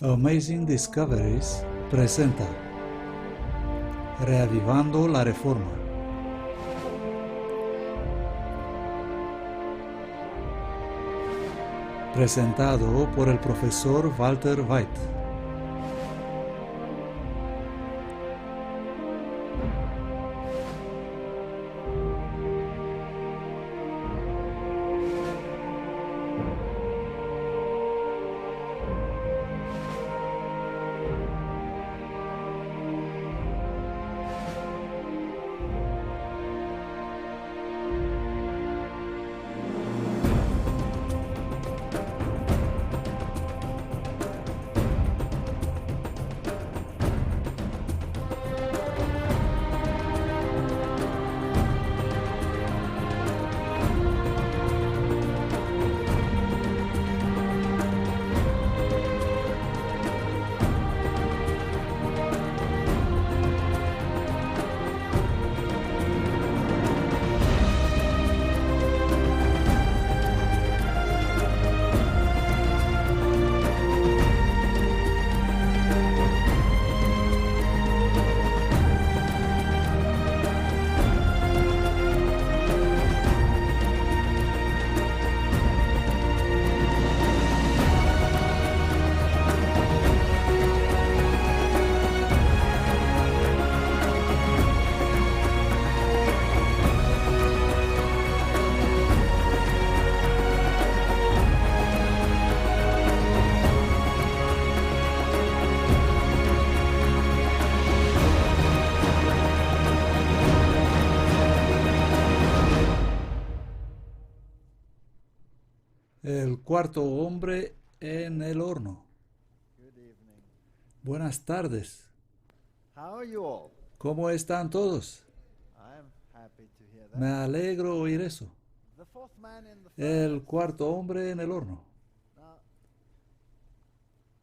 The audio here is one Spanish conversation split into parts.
Amazing Discoveries presenta Reavivando la Reforma. Presentado por el profesor Walter White. El cuarto hombre en el horno. Good evening. Buenas tardes. How are you all? ¿Cómo están todos? I'm happy to hear that. Me alegro oír eso. The fourth man in the El furnace. cuarto hombre en el horno. Now,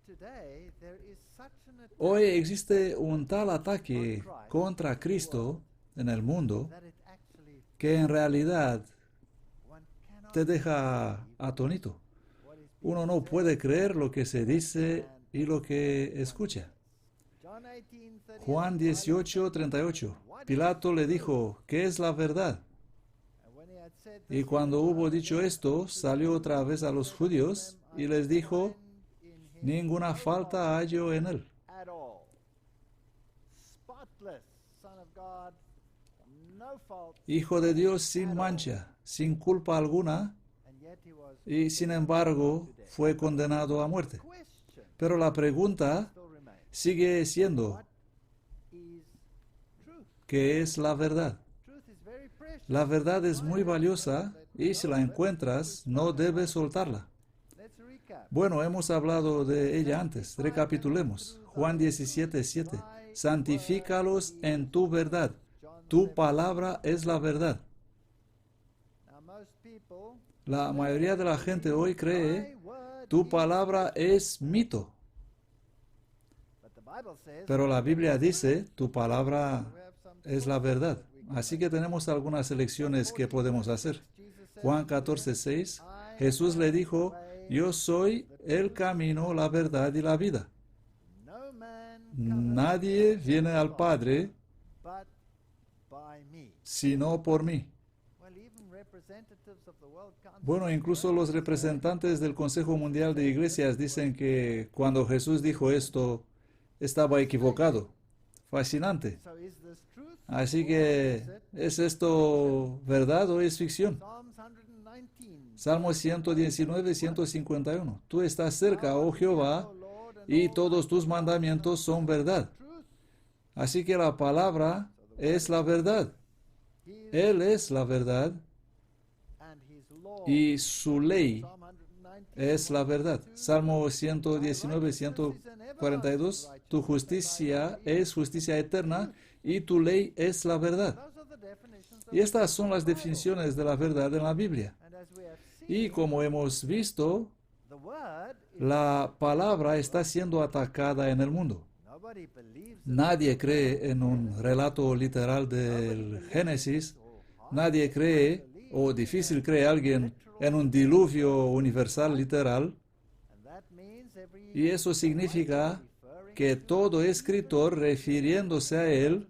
today there is such an attack Hoy existe un tal ataque contra Cristo en el mundo that it actually que en realidad one cannot te deja atónito. what is being Uno no said. puede creer lo que se dice y lo que escucha. John 18:38. Juan 18:38. Pilato le dijo, ¿qué es la verdad? And when he had said Y this, cuando hubo dicho esto, salió otra vez a los judíos y les dijo, ninguna falta hallo en él. at all. Spotless Son of God, no fault, Hijo de Dios sin mancha, sin culpa alguna, and yet he was y sin embargo fue condenado a muerte. question Pero la pregunta still remains. sigue siendo, What is truth? ¿qué es la verdad? Truth is very precious. La verdad es muy valiosa y si la encuentras, no debes soltarla. Let's recap. Bueno, hemos hablado de ella antes. Recapitulemos. Juan 17:7. Santifícalos en tu verdad. Tu palabra es la verdad. Now most people La mayoría de la gente hoy cree, my word tu is- palabra es mito. But the Bible says Pero la Biblia dice, tu palabra we have some es la verdad. Así que tenemos algunas elecciones que podemos hacer. Jesus said, Juan 14:6. Jesús le dijo, yo soy el camino, la verdad y la vida. no man cometh Nadie viene al Padre but by me. sino por mí. Well, even representatives of the World Council Bueno, incluso los representantes del Consejo Mundial de Iglesias dicen que cuando Jesús dijo esto, estaba equivocado. Fascinante. So is this truth? Así que, ¿es esto verdad o es ficción? Psalms 119. Salmo 119, 151. Tú estás cerca, oh Jehová, O Lord, and y all todos tus mandamientos son verdad. truth. Así que la palabra es la verdad. His Él es la verdad and his law. y su ley Psalm 119. es la verdad. Salmo 119, 142. Tu justicia es justicia eterna y tu ley es la verdad. Those are the definitions of Y estas son las definiciones de la verdad en la Biblia. And as we have seen, Y como hemos visto, the word is la palabra está siendo atacada en el mundo. nobody believes it. Nadie cree en un relato literal del Génesis. Nadie cree, o difícil cree alguien, en un diluvio universal literal. And that means Y eso significa que todo escritor refiriéndose a él,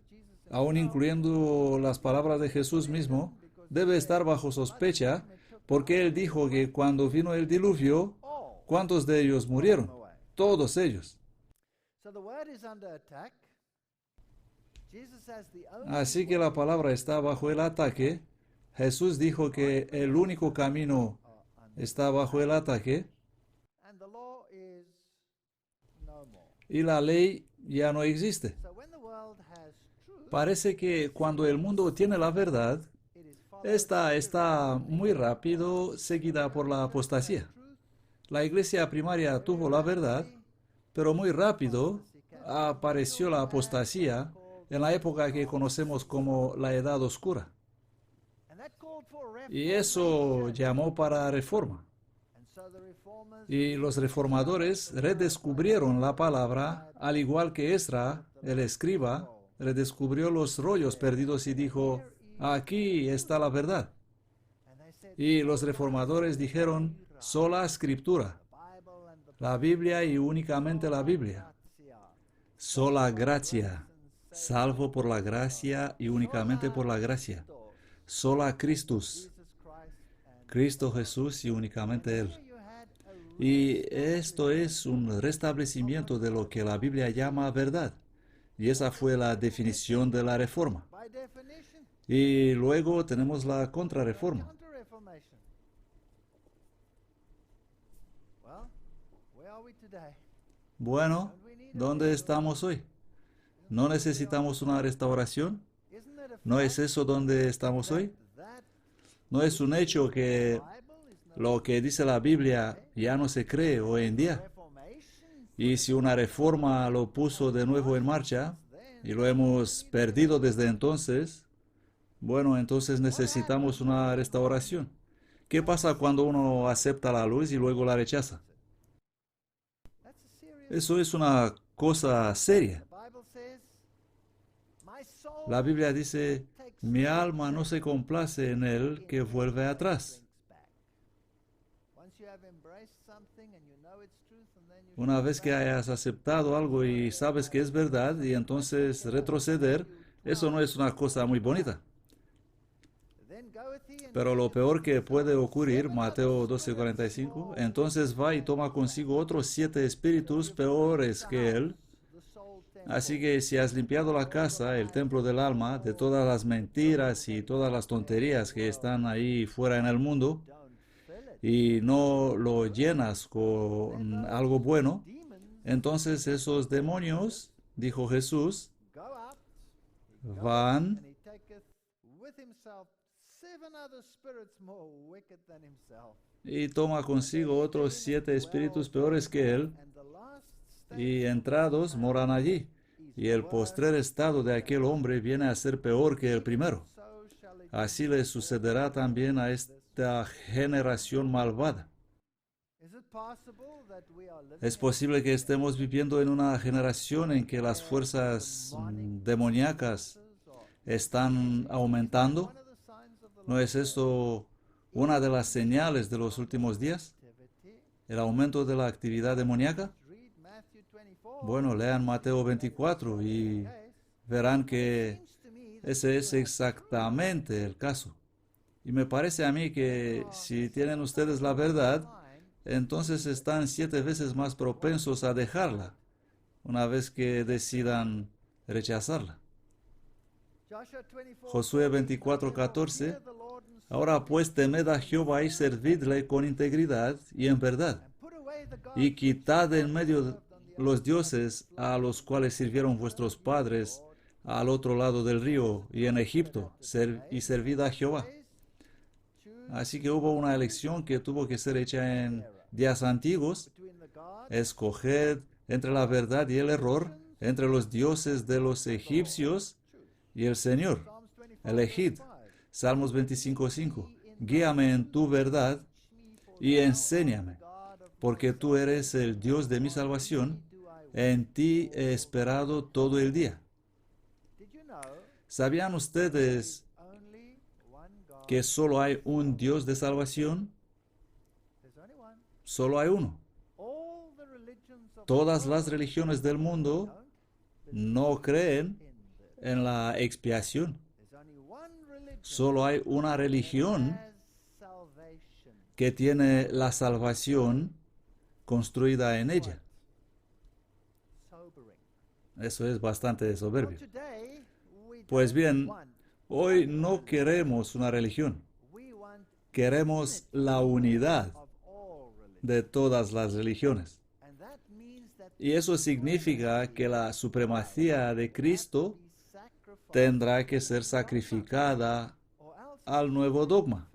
aun incluyendo las palabras de Jesús mismo, debe estar bajo sospecha, porque él dijo que cuando vino el diluvio, ¿cuántos de ellos murieron? Todos ellos. Así que la palabra está bajo el ataque. Jesús dijo que el único camino está bajo el ataque y la ley ya no existe. Parece que cuando el mundo tiene la verdad, esta está muy rápido seguida por la apostasía. La iglesia primaria tuvo la verdad, pero muy rápido apareció la apostasía en la época que conocemos como la Edad Oscura. Y eso llamó para reforma. Y los reformadores redescubrieron la palabra, al igual que Ezra, el escriba, redescubrió los rollos perdidos y dijo, aquí está la verdad. Y los reformadores dijeron, sola escritura, la Biblia y únicamente la Biblia. Sola gracia, salvo por la gracia y únicamente por la gracia. Sola Christus, Cristo Jesús y únicamente Él. Y esto es un restablecimiento de lo que la Biblia llama verdad. Y esa fue la definición de la reforma. Y luego tenemos la contrarreforma. Bueno, ¿dónde estamos hoy? ¿No necesitamos una restauración? ¿No es eso donde estamos hoy? ¿No es un hecho que lo que dice la Biblia ya no se cree hoy en día? Y si una reforma lo puso de nuevo en marcha y lo hemos perdido desde entonces, bueno, entonces necesitamos una restauración. ¿Qué pasa cuando uno acepta la luz y luego la rechaza? Eso es una cosa seria. La Biblia dice, mi alma no se complace en él que vuelve atrás. Una vez que hayas aceptado algo y sabes que es verdad y entonces retroceder, eso no es una cosa muy bonita. Pero lo peor que puede ocurrir, Mateo 12:45, entonces va y toma consigo otros 7 espíritus peores que él. Así que si has limpiado la casa, el templo del alma, de todas las mentiras y todas las tonterías que están ahí fuera en el mundo, y no lo llenas con algo bueno, entonces esos demonios, dijo Jesús, van y toma consigo otros 7 espíritus peores que él, y entrados moran allí, y el postrer estado de aquel hombre viene a ser peor que el primero. Así le sucederá también a esta generación malvada. Es posible que estemos viviendo en una generación en que las fuerzas demoníacas están aumentando. ¿No es esto una de las señales de los últimos días? ¿El aumento de la actividad demoníaca? Bueno, lean Mateo 24 y verán que ese es exactamente el caso. Y me parece a mí que si tienen ustedes la verdad, entonces están 7 veces más propensos a dejarla, una vez que decidan rechazarla. Josué 24:14. Ahora pues temed a Jehová y servidle con integridad y en verdad, y quitad de en medio los dioses a los cuales sirvieron vuestros padres al otro lado del río y en Egipto, y servid a Jehová. Así que hubo una elección que tuvo que ser hecha en días antiguos. Escoged entre la verdad y el error, entre los dioses de los egipcios y el Señor. Elegid. Salmos 25:5. Guíame en tu verdad y enséñame, porque tú eres el Dios de mi salvación. En ti he esperado todo el día. ¿Sabían ustedes que solo hay un Dios de salvación? Solo hay uno. Todas las religiones del mundo no creen en la expiación. Solo hay una religión que tiene la salvación construida en ella. Eso es bastante soberbio. Pues bien, hoy no queremos una religión. Queremos la unidad de todas las religiones. Y eso significa que la supremacía de Cristo tendrá que ser sacrificada al nuevo dogma.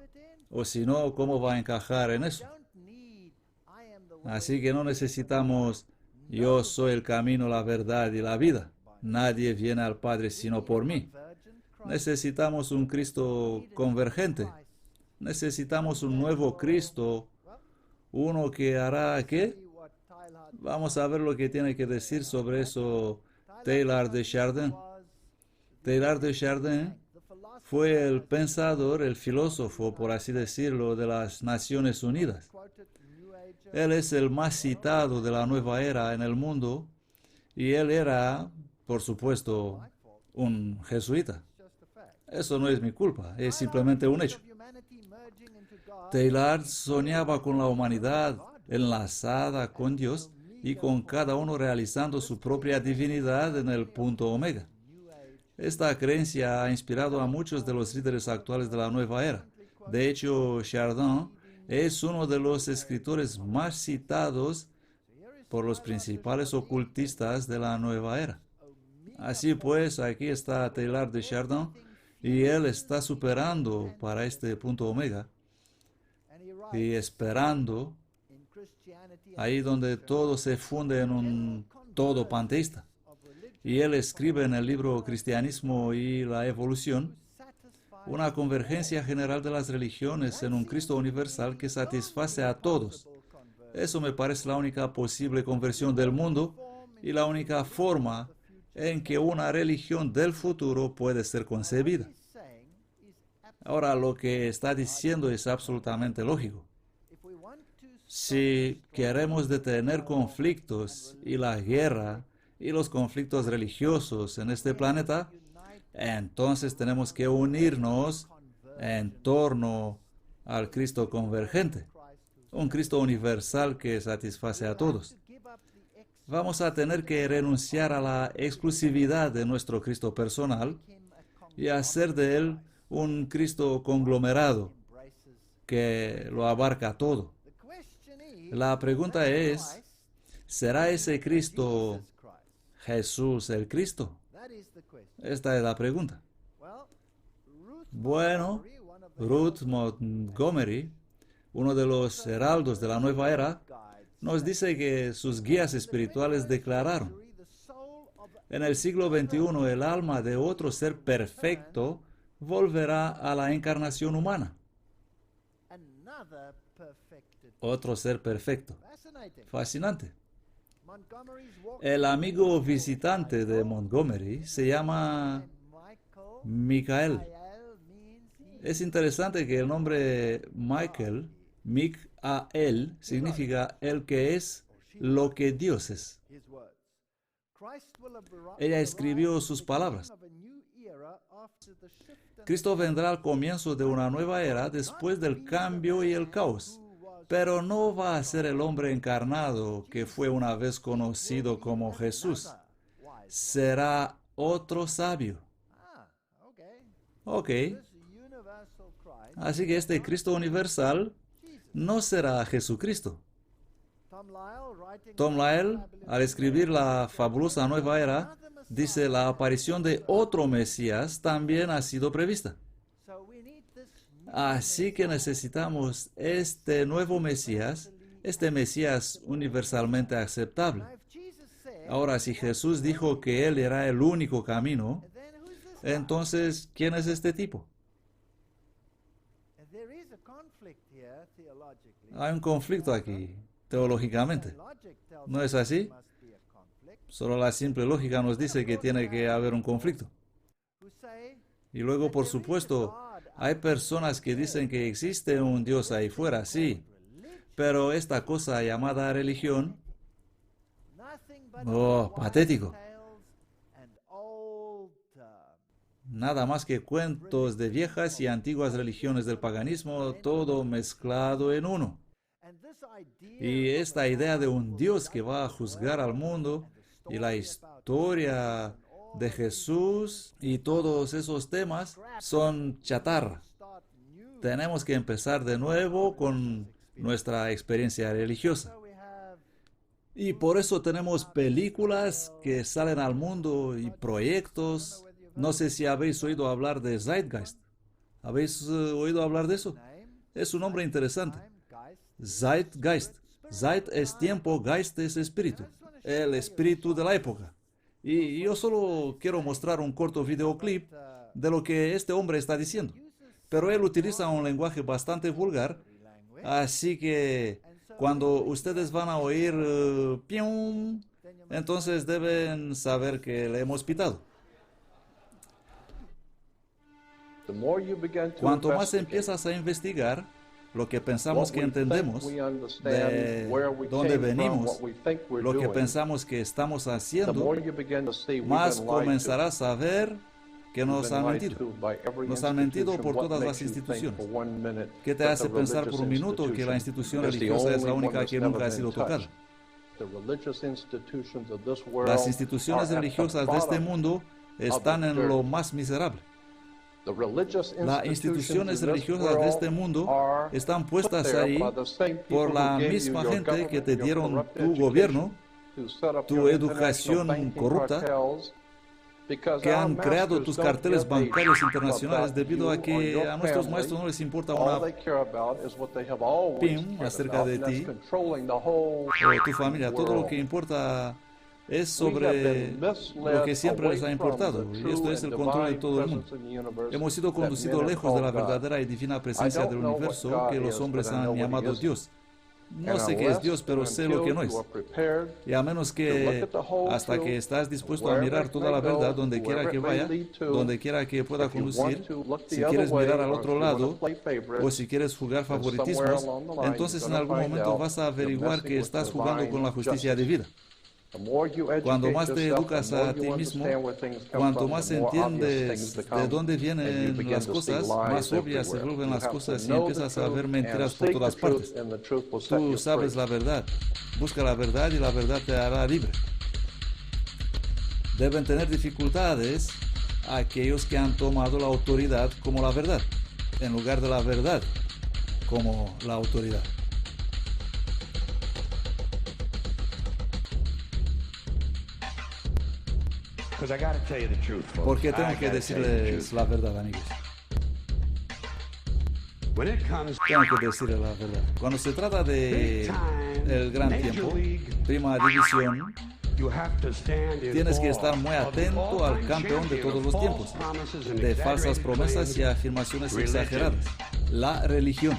O si no, ¿cómo va a encajar en eso? Así que no necesitamos yo soy el camino, la verdad y la vida. Nadie viene al Padre sino por mí. Necesitamos un Cristo convergente. Necesitamos un nuevo Cristo, uno que hará ¿qué? Vamos a ver lo que tiene que decir sobre eso Teilhard de Chardin. Teilhard de Chardin fue el pensador, el filósofo, por así decirlo, de las Naciones Unidas. Él es el más citado de la nueva era en el mundo y él era, por supuesto, un jesuita. Eso no es mi culpa, es simplemente un hecho. Teilhard soñaba con la humanidad enlazada con Dios y con cada uno realizando su propia divinidad en el punto omega. Esta creencia ha inspirado a muchos de los líderes actuales de la nueva era. De hecho, Chardin es uno de los escritores más citados por los principales ocultistas de la nueva era. Así pues, aquí está Teilhard de Chardin y él está superando para este punto omega y esperando ahí donde todo se funde en un todo panteísta. Y él escribe en el libro Cristianismo y la Evolución una convergencia general de las religiones en un Cristo universal que satisface a todos. Eso me parece la única posible conversión del mundo y la única forma en que una religión del futuro puede ser concebida. Ahora, lo que está diciendo es absolutamente lógico. Si queremos detener conflictos y la guerra y los conflictos religiosos en este planeta, entonces tenemos que unirnos en torno al Cristo convergente, un Cristo universal que satisface a todos. Vamos a tener que renunciar a la exclusividad de nuestro Cristo personal y hacer de él un Cristo conglomerado que lo abarca todo. La pregunta es, ¿será ese Cristo Jesús el Cristo? Esta es la pregunta. Bueno, Ruth Montgomery, uno de los heraldos de la nueva era, nos dice que sus guías espirituales declararon: en el siglo XXI el alma de otro ser perfecto volverá a la encarnación humana. Otro ser perfecto. Fascinante. El amigo visitante de Montgomery se llama Michael. Es interesante que el nombre Michael, Michael, significa el que es lo que Dios es. Ella escribió sus palabras. Cristo vendrá al comienzo de una nueva era después del cambio y el caos, pero no va a ser el hombre encarnado que fue una vez conocido como Jesús. Será otro sabio. Ok. Así que este Cristo universal no será Jesucristo. Tom Lyle, al escribir la fabulosa nueva era, dice: la aparición de otro Mesías también ha sido prevista. Así que necesitamos este nuevo Mesías, este Mesías universalmente aceptable. Ahora, si Jesús dijo que Él era el único camino, entonces, ¿quién es este tipo? Hay un conflicto aquí, teológicamente. ¿No es así? Solo la simple lógica nos dice que tiene que haber un conflicto. Y luego, por supuesto, hay personas que dicen que existe un Dios ahí fuera, sí, pero esta cosa llamada religión Oh, patético. tales and old Nada más que cuentos de viejas y antiguas religiones del paganismo, todo mezclado en uno. and this Y idea of esta a idea de God un who will Dios que judge va a the juzgar al world mundo and the y la story about historia Jesus and all de of these Jesús y todos esos temas son chatarra. start new. Tenemos que empezar de nuevo con nuestra experiencia religiosa. So we have Y por eso tenemos películas que salen al mundo y proyectos. No sé si habéis oído hablar de Zeitgeist. ¿Habéis oído hablar de eso? name, Es un nombre interesante. time, Geist, Zeitgeist. Zeit es tiempo, Geist es espíritu. El espíritu de la época. Y yo solo quiero mostrar un corto videoclip de lo que este hombre está diciendo. Pero él utiliza un lenguaje bastante vulgar, language. así que cuando ustedes van a oír pium, entonces deben saber que le hemos pitado. The more you begin to Cuanto más investigate empiezas a investigar lo que pensamos what que we think entendemos, we de understand, where we dónde came from, venimos, what we think we're lo que doing, pensamos que estamos the haciendo, more you begin to see we've más been lied to. comenzarás a ver que We've nos been han lied mentido. to by every Nos han mentido institution. por What todas las makes you think instituciones. for 1 minute ¿Qué te that hace the pensar por religious un minuto que la institution institución is the religiosa es la only única one que that's nunca ha never sido been tocada? touched? The religious institutions of this world Las instituciones are at the religiosas de este bottom. mundo están en lo más miserable. The religious Las instituciones institutions in this religiosas de este world mundo are están put puestas there ahí by the same people por la who gave you misma your gente que government, te your dieron corrupt tu education, gobierno, who set up tu your educación international banking corrupta, cartels, because que our han creado masters tus don't carteles give a bancarios about internacionales debido a you or que your a nuestros family. maestros no les importa All una they care about is what they have always pim cared acerca about, de and that's ti controlling the whole o tu familia. Todo lo world. que importa es We have sobre been lo misled que siempre les ha away importado. from the Y true esto es and el control de divine todo el mundo. presence in the universe Hemos sido that men conducidos have lejos de la called God. verdadera y divina presencia don't del know what universo God que los is, hombres but I know han what He llamado isn't. Dios. No And sé qué es unless Dios, pero and sé lo que no until es. you are prepared Y a menos to look que at the whole hasta que truth, estás dispuesto a wherever mirar it toda may la verdad, go, donde quiera whoever que it may vaya, lead to, donde quiera que pueda if you want conducir, to look the si other quieres way, mirar al or if otro you want to lado, play favorites, o si quieres jugar then somewhere favoritismos, along the line entonces you're en gonna algún find momento out vas a you're averiguar messing que with estás jugando con la divine justicia justice. divina. The more you Cuando educate más te yourself, educas the more a ti you mismo, understand where things come cuanto from, más the more obvious things entiendes become, de dónde and you vienen begin las to see cosas, lies más obvias se everywhere. vuelven You las have to cosas y know the empiezas a ver truth mentiras and por seek todas the truth, partes. and the truth will set Tú you sabes free. la verdad. Busca la verdad y la verdad te hará libre. Deben tener dificultades aquellos que han tomado la autoridad como la verdad, en lugar de la verdad como la autoridad. Porque tengo que decirles la verdad, amigos. Tengo que decirles la verdad. Cuando se trata de el gran tiempo, prima división, tienes que estar muy atento al campeón de todos los tiempos, de falsas promesas y afirmaciones exageradas, la religión.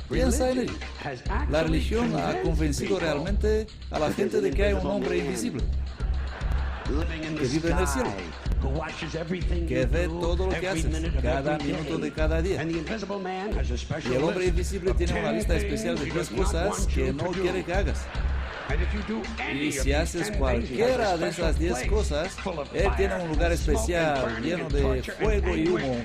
Piensa en ello. La religión ha convencido realmente a la gente de que hay un hombre invisible que vive en el cielo, que ve todo lo que haces, cada minuto de cada día. Y el hombre invisible tiene una lista especial de 3 cosas que no quiere que hagas. Y si haces cualquiera de esas 10 cosas, Él tiene un lugar especial lleno de fuego y humo,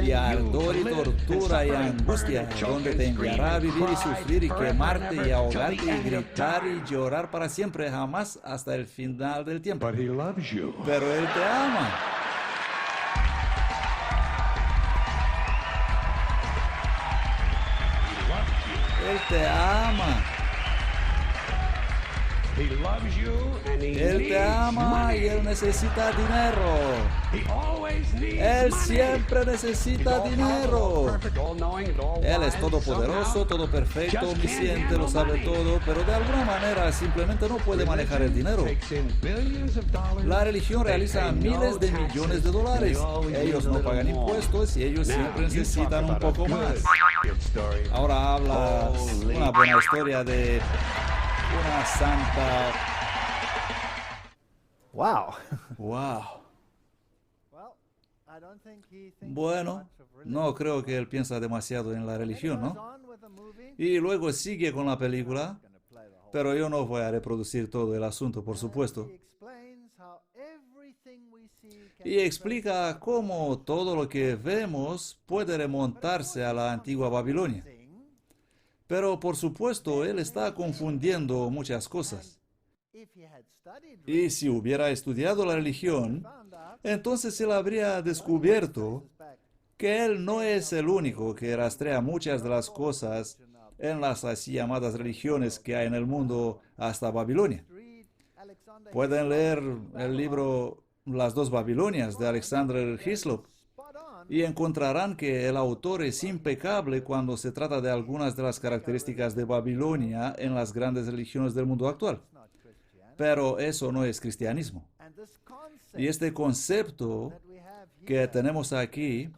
y ardor y tortura y angustia, donde te enviará a vivir y sufrir y quemarte y ahogarte y gritar y llorar para siempre, jamás hasta el final del tiempo. Pero Él te ama. Él te ama. Él te ama y Él necesita dinero. Él siempre necesita dinero. Él es todopoderoso, todo perfecto, omnisciente, lo sabe todo, pero de alguna manera simplemente no puede manejar el dinero. La religión realiza miles de millones de dólares. Ellos no pagan impuestos y ellos siempre necesitan un poco más. Ahora hablas una buena historia de una santa. Wow. Wow. Well, I don't think he thinks Bueno, much of religion. no creo que él piensa demasiado en la Then he religión, goes ¿no? on with the movie. Y luego sigue con la película. Gonna play the Pero yo no voy a reproducir todo el asunto, por And supuesto. he explains how everything we see can Y be explica cómo todo lo que vemos puede remontarse a la antigua Babilonia. traced. Pero por supuesto, él está confundiendo muchas cosas. If he had studied Y si hubiera estudiado la religión, found out entonces él habría descubierto traces back que él no es el único que rastrea muchas de las cosas to now. en las así llamadas religiones que hay en el mundo hasta Babilonia. Read Alexander Pueden leer el libro Las dos Babilonias de Alexander Hislop spot on. y encontrarán que el autor es impecable cuando se trata de algunas de las características de Babilonia en las grandes religiones del mundo actual. It's not Christianity. Pero eso no es cristianismo. And this concept Y este concepto that we have que here, tenemos aquí,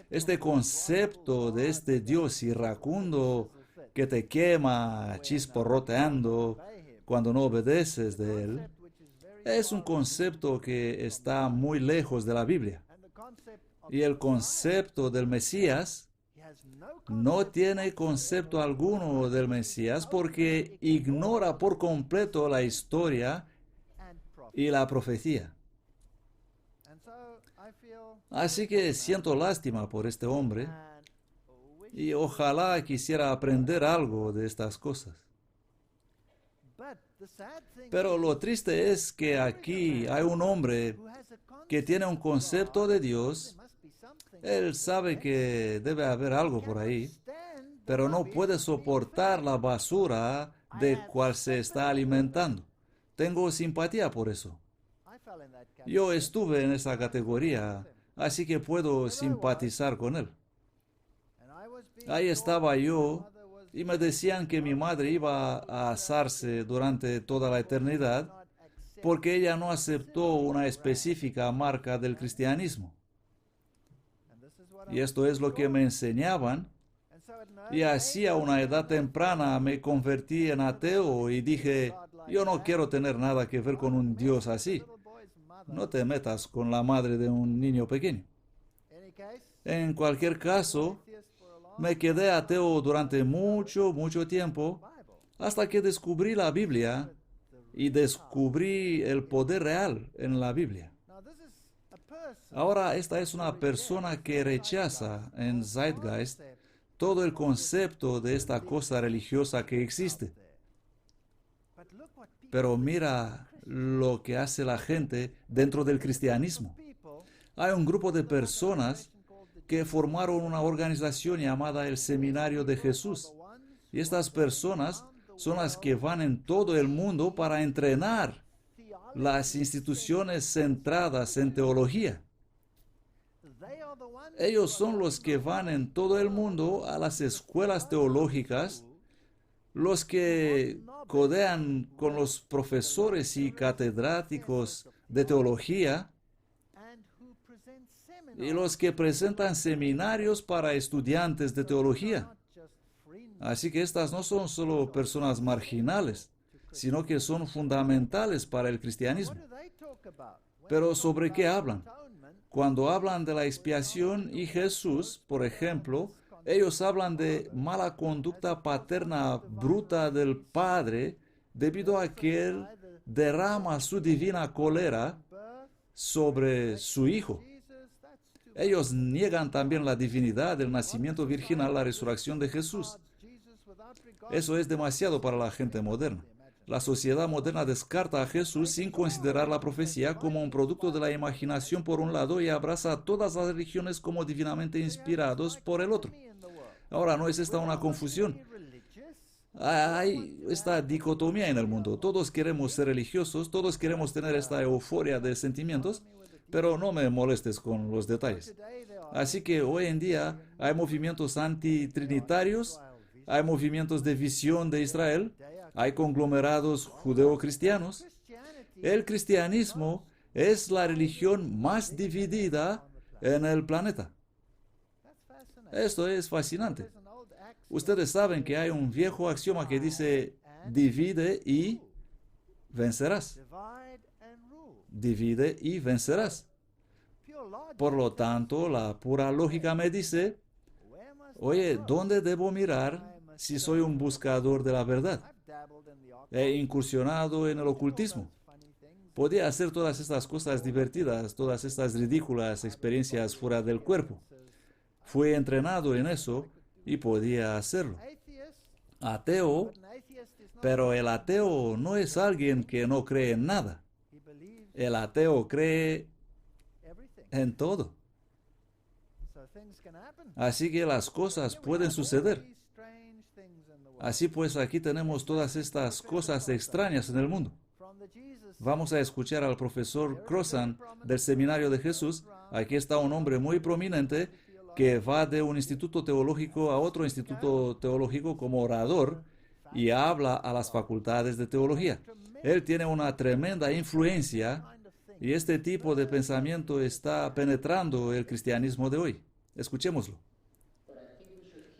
este concepto de este Dios iracundo que te quema chisporroteando obey him, cuando no obedeces de él, concept which is very es un concepto que está muy lejos de la Biblia. and the concept of Y el concepto del Mesías he has no no tiene concepto alguno del Mesías porque ignora por completo la historia and prophet. y la profecía. And so I feel Así que siento lástima por este hombre and wish, y ojalá quisiera aprender algo de estas cosas. but the sad thing Pero lo triste es que aquí hay un hombre who has a concept que tiene un concepto de Dios. there must be something Él sabe que debe haber algo por ahí, stand pero no puede soportar la basura de cual se está alimentando. Tengo simpatía por eso. I fell in that Yo estuve en esa categoría, así que puedo simpatizar con él. and I was being Ahí estaba yo mother was y me decían que mi madre iba a asarse durante toda la eternidad not accept porque ella no aceptó una específica marca del cristianismo. and this is what Y esto es lo que me enseñaban. and so at no Y así a una edad temprana me convertí en ateo y dije, yo no quiero tener nada que ver con un Dios así. little boy's mother. No te metas con la madre de un niño pequeño. Any case, En cualquier caso, atheist for a long me quedé ateo durante mucho tiempo Bible. hasta que descubrí la Biblia y descubrí el poder real en la Biblia. Now this is a person Ahora esta es una persona que rechaza en Zeitgeist todo el concepto de esta cosa religiosa que existe. but look what people Pero mira lo que hace la gente dentro del cristianismo. Hay un grupo de personas que formaron una organización llamada el Seminario de Jesús. Y estas personas son las que van en todo el mundo para entrenar las instituciones centradas en teología. Ellos son los que van en todo el mundo a las escuelas teológicas, los que codean con los profesores y catedráticos de teología y los que presentan seminarios para estudiantes de teología. Así que estas no son solo personas marginales, sino que son fundamentales para el cristianismo. Pero ¿sobre qué hablan? Cuando hablan de la expiación y Jesús, por ejemplo, ellos hablan de mala conducta paterna bruta del Padre debido a que Él derrama su divina cólera sobre su Hijo. Ellos niegan también la divinidad del nacimiento virginal, la resurrección de Jesús. Eso es demasiado para la gente moderna. La sociedad moderna descarta a Jesús sin considerar la profecía como un producto de la imaginación por un lado y abraza a todas las religiones como divinamente inspirados por el otro. Ahora, ¿no es esta una confusión? Hay esta dicotomía en el mundo. Todos queremos ser religiosos, todos queremos tener esta euforia de sentimientos, pero no me molestes con los detalles. Así que hoy en día hay movimientos antitrinitarios, hay movimientos de visión de Israel, hay conglomerados judeo-cristianos. El cristianismo es la religión más dividida en el planeta. Esto es fascinante. Ustedes saben que hay un viejo axioma que dice, divide y vencerás. Divide y vencerás. Por lo tanto, la pura lógica me dice, oye, ¿dónde debo mirar si soy un buscador de la verdad? e incursionado en el ocultismo. Podía hacer todas estas cosas divertidas, todas estas ridículas experiencias fuera del cuerpo. Fue entrenado en eso y podía hacerlo. Ateo, pero el ateo no es alguien que no cree en nada. El ateo cree en todo. Así que las cosas pueden suceder. Así pues, aquí tenemos todas estas cosas extrañas en el mundo. Vamos a escuchar al profesor Crossan del Seminario de Jesús. Aquí está un hombre muy prominente que va de un instituto teológico a otro instituto teológico como orador y habla a las facultades de teología. Él tiene una tremenda influencia y este tipo de pensamiento está penetrando el cristianismo de hoy. Escuchémoslo.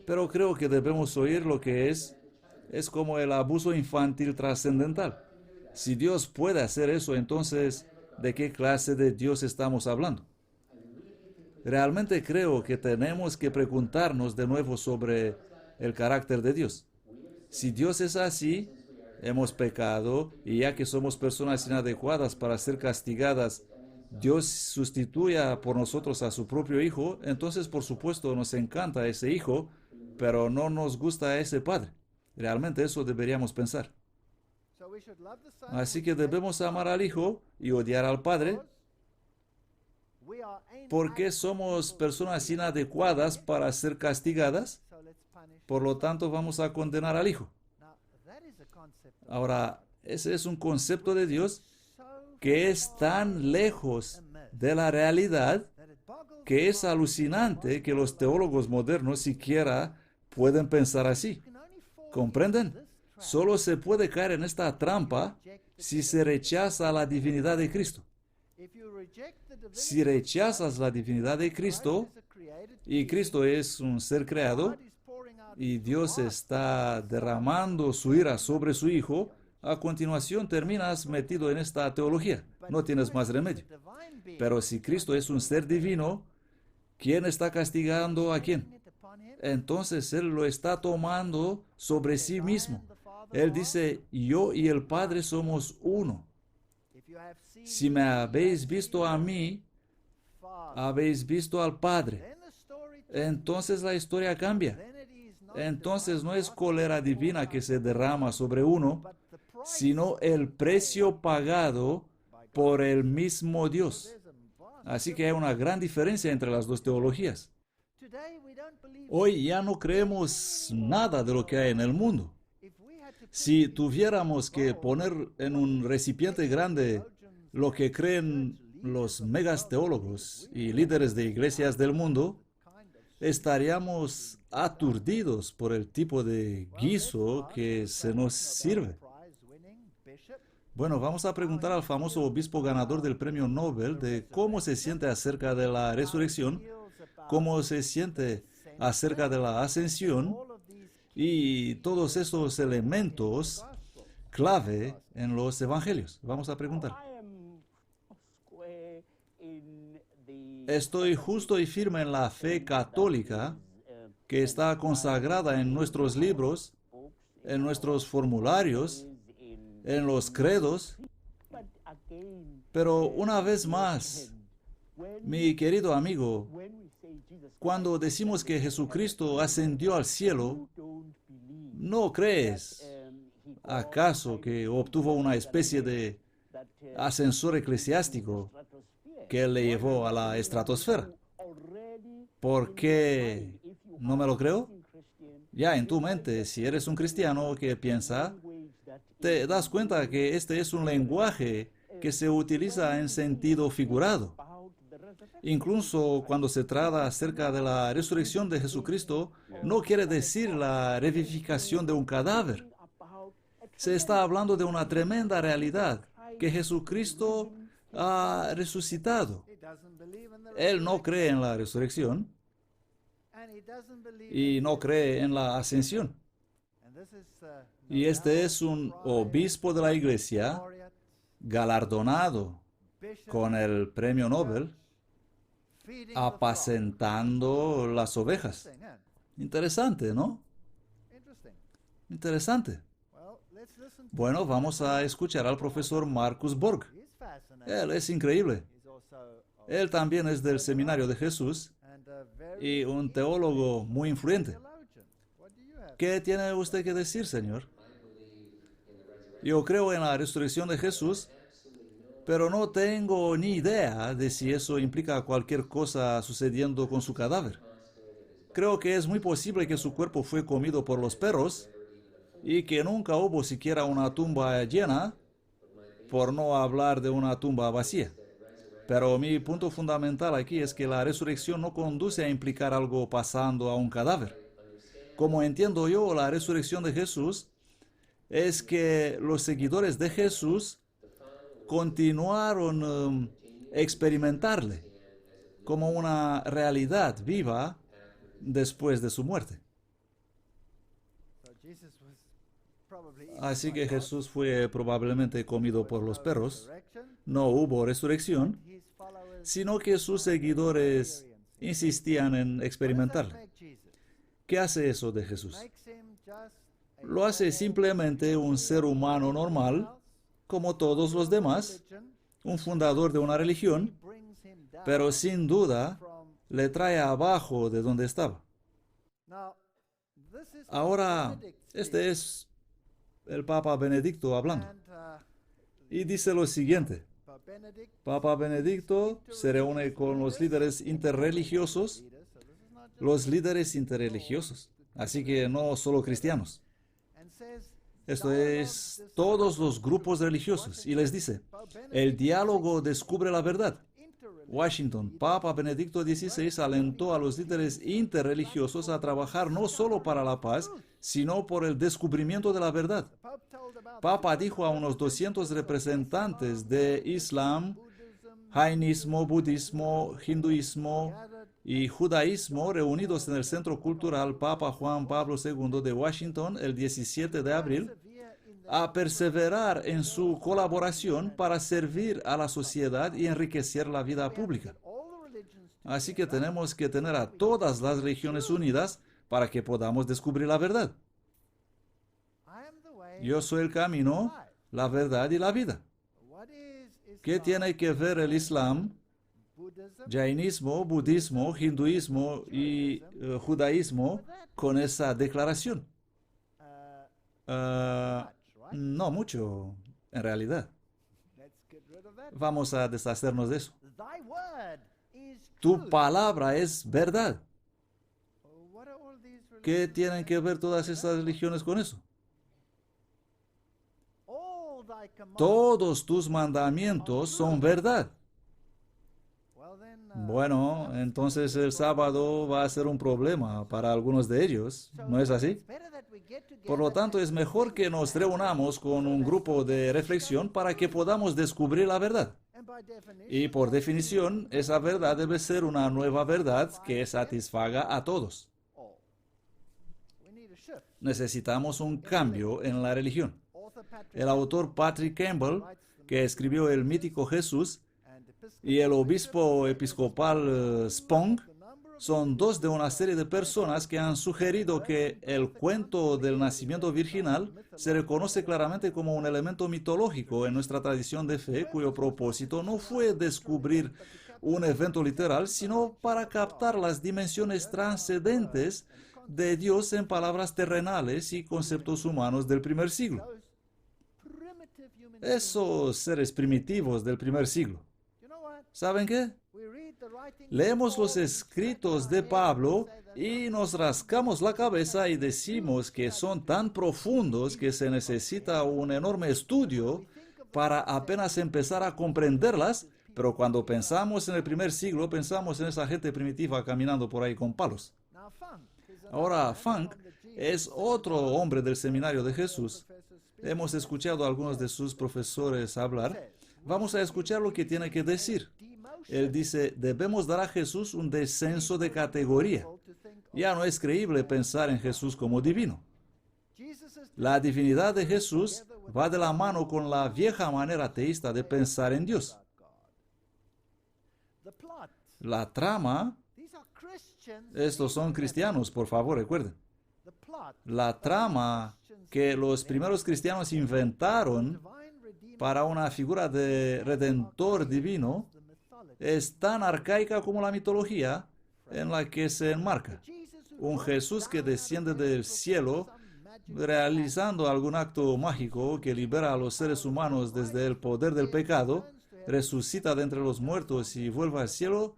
Pero creo que debemos oír lo que es como el abuso infantil trascendental. Si Dios puede hacer eso, entonces, ¿de qué clase de Dios estamos hablando? Realmente creo que tenemos que preguntarnos de nuevo sobre el carácter de Dios. Si Dios es así, hemos pecado y ya que somos personas inadecuadas para ser castigadas, Dios sustituya por nosotros a su propio Hijo, entonces por supuesto nos encanta ese Hijo, pero no nos gusta ese Padre. Realmente eso deberíamos pensar. Así que debemos amar al Hijo y odiar al Padre porque somos personas inadecuadas para ser castigadas. Por lo tanto, vamos a condenar al Hijo. Ahora, ese es un concepto de Dios que es tan lejos de la realidad que es alucinante que los teólogos modernos siquiera pueden pensar así. ¿Comprenden? Solo se puede caer en esta trampa si se rechaza la divinidad de Cristo. Si rechazas la divinidad de Cristo, y Cristo es un ser creado, y Dios está derramando su ira sobre su Hijo, a continuación terminas metido en esta teología. No tienes más remedio. Pero si Cristo es un ser divino, ¿quién está castigando a quién? Entonces Él lo está tomando sobre sí mismo. Él dice, yo y el Padre somos uno. Si me habéis visto a mí, habéis visto al Padre. Entonces la historia cambia. Entonces no es cólera divina que se derrama sobre uno, sino el precio pagado por el mismo Dios. Así que hay una gran diferencia entre las dos teologías. Hoy ya no creemos nada de lo que hay en el mundo. Si tuviéramos que poner en un recipiente grande lo que creen los megas teólogos y líderes de iglesias del mundo, estaríamos aturdidos por el tipo de guiso que se nos sirve. Bueno, vamos a preguntar al famoso obispo ganador del premio Nobel de cómo se siente acerca de la resurrección, cómo se siente acerca de la ascensión y todos esos elementos clave en los evangelios. Vamos a preguntar. Estoy justo y firme en la fe católica que está consagrada en nuestros libros, en nuestros formularios, en los credos. Pero una vez más, mi querido amigo, cuando decimos que Jesucristo ascendió al cielo, ¿no crees acaso que obtuvo una especie de ascensor eclesiástico que Él le llevó a la estratosfera? ¿Por qué no me lo creo? Ya en tu mente, si eres un cristiano que piensa, te das cuenta que este es un lenguaje que se utiliza en sentido figurado. Incluso cuando se trata acerca de la resurrección de Jesucristo, no quiere decir la revivificación de un cadáver. Se está hablando de una tremenda realidad, que Jesucristo ha resucitado. Él no cree en la resurrección y no cree en la ascensión. Y este es un obispo de la iglesia galardonado con el premio Nobel, apacentando las ovejas. Interesante, ¿no? Interesante. let's listen to Bueno, vamos a escuchar al profesor Marcus Borg. He's fascinating. Él es increíble. He's also Él también es del Seminario de Jesús and a very y un teólogo muy influyente. theologian. What do you have? ¿Qué tiene usted que decir, Señor? Yo creo en la resurrección de Jesús, pero no tengo ni idea de si eso implica cualquier cosa sucediendo con su cadáver. Creo que es muy posible que su cuerpo fue comido por los perros y que nunca hubo siquiera una tumba llena, por no hablar de una tumba vacía. Pero mi punto fundamental aquí es que la resurrección no conduce a implicar algo pasando a un cadáver. Como entiendo yo, la resurrección de Jesús es que los seguidores de Jesús continuaron experimentarle como una realidad viva después de su muerte. So Jesus was probably eaten Así by que dogs. Jesús fue probablemente comido por los perros. Resurrection, No hubo resurrección, his followers sino que sus seguidores insistían en what does that experimentarle. make Jesus? ¿Qué hace eso de Jesús? Makes him just a Lo hace simplemente un ser humano normal, como todos los demás, religion. un fundador de una religión, Brings him down pero sin duda from le trae abajo de donde estaba. now. This is Ahora, Benedict este es el Papa Benedicto hablando. and Y dice lo siguiente: Benedict Papa Benedicto se reúne con los líderes interreligiosos, leader, so this is not just los líderes interreligiosos, así que no solo cristianos. and says Esto es todos los grupos religiosos. Y les dice, el diálogo descubre la verdad. Washington, Papa Benedicto XVI alentó a los líderes interreligiosos a trabajar no solo para la paz, sino por el descubrimiento de la verdad. Pope told about Papa dijo a unos 200 representantes de Islam, jainismo, budismo, hinduismo y judaísmo reunidos en el Centro Cultural Papa Juan Pablo II de Washington el 17 de abril, a perseverar en su colaboración para servir a la sociedad y enriquecer la vida pública. all the religions. Así que tenemos que tener a todas las religiones unidas para que podamos descubrir la verdad. I am the way. Yo soy el camino, la verdad y la vida. What is ¿Qué Islam, tiene que ver el Islam, Buddhism? jainismo, budismo, hinduismo y judaísmo con esa declaración? Ah, Much, right? no mucho, en realidad. Let's get rid of that. Vamos a deshacernos de eso. Thy word is Tu truth. palabra es verdad. What are all these ¿Qué religions? tienen que ver todas estas religiones con eso? All thy commandments. Todos tus mandamientos son verdad. Well then, Bueno, entonces el sábado va a ser un problema para algunos de ellos, ¿no es así? it's better that we get together Por lo tanto, es mejor que nos reunamos con un grupo de reflexión para que podamos descubrir la verdad. and by definition, Y por definición, esa verdad debe ser una nueva verdad que satisfaga a todos. all. We need a shift. Necesitamos un cambio en la religión. Author Patrick El autor Patrick Campbell, que escribió el mítico Jesús, and Episcopal y el obispo episcopal Spong, the number of son dos de una serie de personas que han sugerido que el cuento del nacimiento virginal se reconoce claramente como un elemento mitológico en nuestra tradición de fe, cuyo propósito no fue descubrir un evento literal, sino para captar las dimensiones trascendentes de Dios en palabras terrenales y conceptos humanos del primer siglo. those primitive human Esos seres primitivos del primer siglo. You know what? ¿Saben qué? We read the writings Leemos of los Paul, escritos de Pablo y nos rascamos la cabeza y decimos que son tan profundos que se necesita un enorme estudio para apenas empezar a comprenderlas, pero cuando pensamos en el primer siglo, pensamos en esa gente primitiva caminando por ahí con palos. Now, Funk is another Ahora, man Funk from the Jesus es otro hombre del seminario de Jesús. professors speak. Hemos escuchado a algunos de sus profesores hablar. Vamos a escuchar lo que tiene que decir. Él dice, debemos dar a Jesús un descenso de categoría. To think Ya no es creíble pensar en Jesús como divino. Jesus is La divinidad de Jesús va de la mano con la vieja manera ateísta de pensar en Dios. God. The plot. La trama, These are Christians. estos son cristianos, por favor, recuerden. the plot La trama que los primeros cristianos inventaron divine redeemer para una figura de redentor divino the mythology. es tan arcaica como la mitología en la que se enmarca. Jesus who Un Jesús que desciende del cielo some magic realizando algún acto mágico que libera a los seres humanos desde el poder del pecado, resucita de entre los muertos y vuelve al cielo,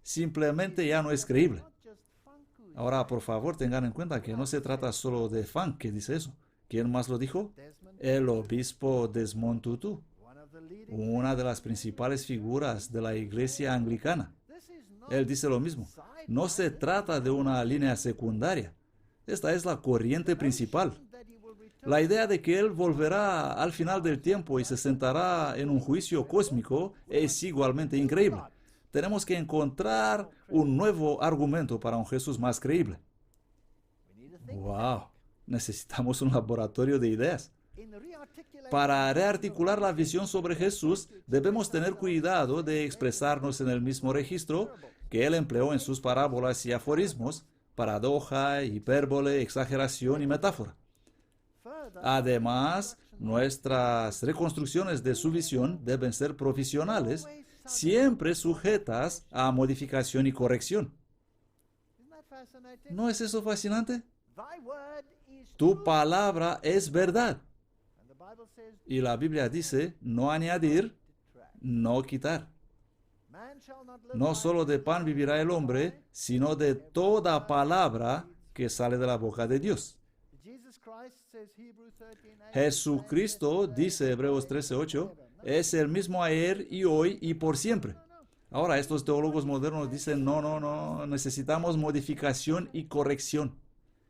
simplemente ya no es creíble. not just Funku, Ahora, por favor, tengan en cuenta que no se trata solo de Funk que dice eso. ¿Quién más lo dijo? Desmond, El obispo Desmond Tutu, one of the leading. una de las principales figuras de la iglesia anglicana. This is not Él dice lo mismo. No se trata de una línea secundaria. Esta es la corriente principal. that he will return. La idea de que Él volverá al final del tiempo y se sentará en un juicio cósmico es igualmente increíble. Tenemos que encontrar un nuevo argumento para un Jesús más creíble. We need to think ¡Wow! Necesitamos un laboratorio de ideas. in rearticulating Para rearticular la visión sobre Jesús, debemos tener cuidado de expresarnos en el mismo registro que Él empleó en sus parábolas y aforismos, paradoja, hipérbole, exageración y metáfora. further. Además, nuestras reconstrucciones de su visión deben ser profesionales, siempre sujetas a modificación y corrección. Isn't that fascinating? ¿No es eso fascinante? Thy word is Tu truth. palabra es verdad. And the Bible says, Y la Biblia dice, no añadir, no quitar. man shall not live No by solo de pan vivirá el hombre, sino de toda palabra que sale de la boca de Dios. Jesus Christ, says Hebrews 13:8. Jesucristo, dice Hebreos 13:8, es el mismo ayer y hoy y por siempre. Ahora, estos teólogos modernos dicen, no, necesitamos modificación y corrección.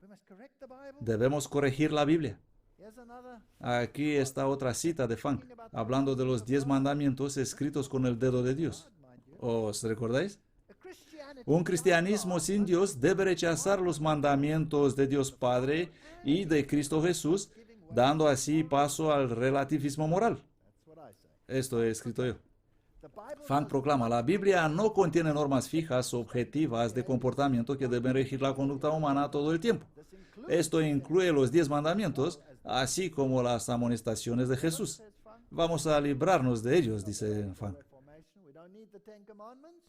We must correct the Bible. Debemos corregir la Biblia. Here's another. Aquí está otra cita de Funk, hablando de los 10 mandamientos escritos con el dedo de Dios. ¿Os recordáis? A Christianity Un cristianismo sin Dios debe rechazar los mandamientos de Dios Padre y de Cristo Jesús, dando así paso al relativismo moral. That's what I say. Esto he escrito yo. The Bible Funk does proclama, la Biblia no contiene normas fijas, objetivas de comportamiento que deben regir la conducta humana todo el tiempo. this includes Esto incluye los 10 mandamientos, así como las amonestaciones de Jesús. says Funk, Vamos a librarnos de ellos, dice Funk. Reformation. We don't need the 10 commandments.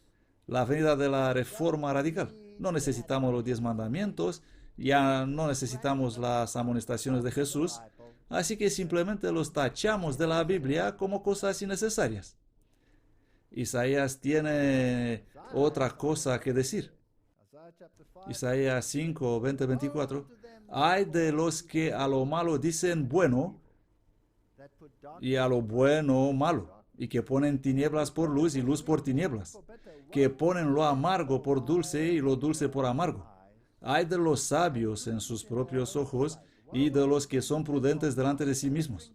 La venida de la reforma radical. No necesitamos los 10 mandamientos, ya no necesitamos las amonestaciones de Jesús, así que simplemente los tachamos de la Biblia como cosas innecesarias. Isaías tiene otra cosa que decir. Isaiah chapter 5. Isaías 5, 20, 24. Hay de los que a lo malo dicen bueno That put dark y a lo bueno malo, y que ponen tinieblas por luz y luz por tinieblas, que ponen lo amargo por dulce y lo dulce por amargo. Hay de los sabios en sus propios ojos y de los que son prudentes delante de sí mismos.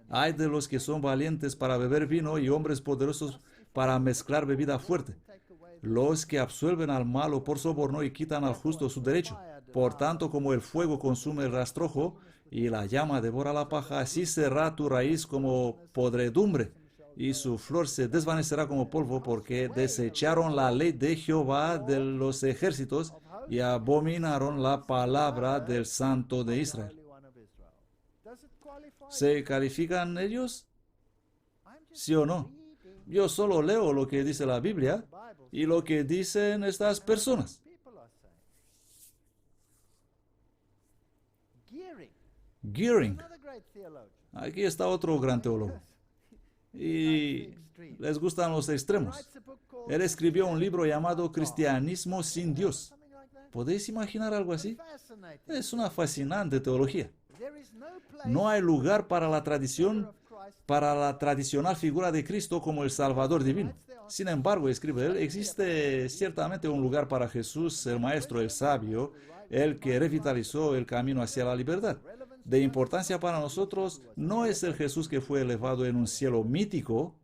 Hay de los que son valientes para beber vino y hombres poderosos para mezclar bebida fuerte. Los que absuelven al malo por soborno y quitan al justo su derecho. Por tanto, como el fuego consume el rastrojo y la llama devora la paja, así será tu raíz como podredumbre y su flor se desvanecerá como polvo, porque desecharon la ley de Jehová de los ejércitos y abominaron la palabra del Santo de Israel. Holy One of Israel. Does it qualify? ¿Se califican ellos? I'm just ¿Sí o no? reading Yo solo leo lo que dice la Biblia the Bible. y lo que dicen estas personas. People are saying. Gearing. Gearing. Another great theologian. Aquí está otro gran teólogo. Y les gustan los extremos. Writes a book called Él escribió un libro llamado Cristianismo sin Dios. something like that. ¿Podéis imaginar algo así? Fascinating. Es una fascinante teología. There is no place No hay lugar para la tradición, of Christ. para la tradicional figura de Cristo como el Salvador divino. Sin embargo, escribe él, existe ciertamente un lugar para Jesús, el Maestro, el Sabio, el que revitalizó el camino hacia la libertad. De importancia para nosotros no es el Jesús que fue elevado en un cielo mítico.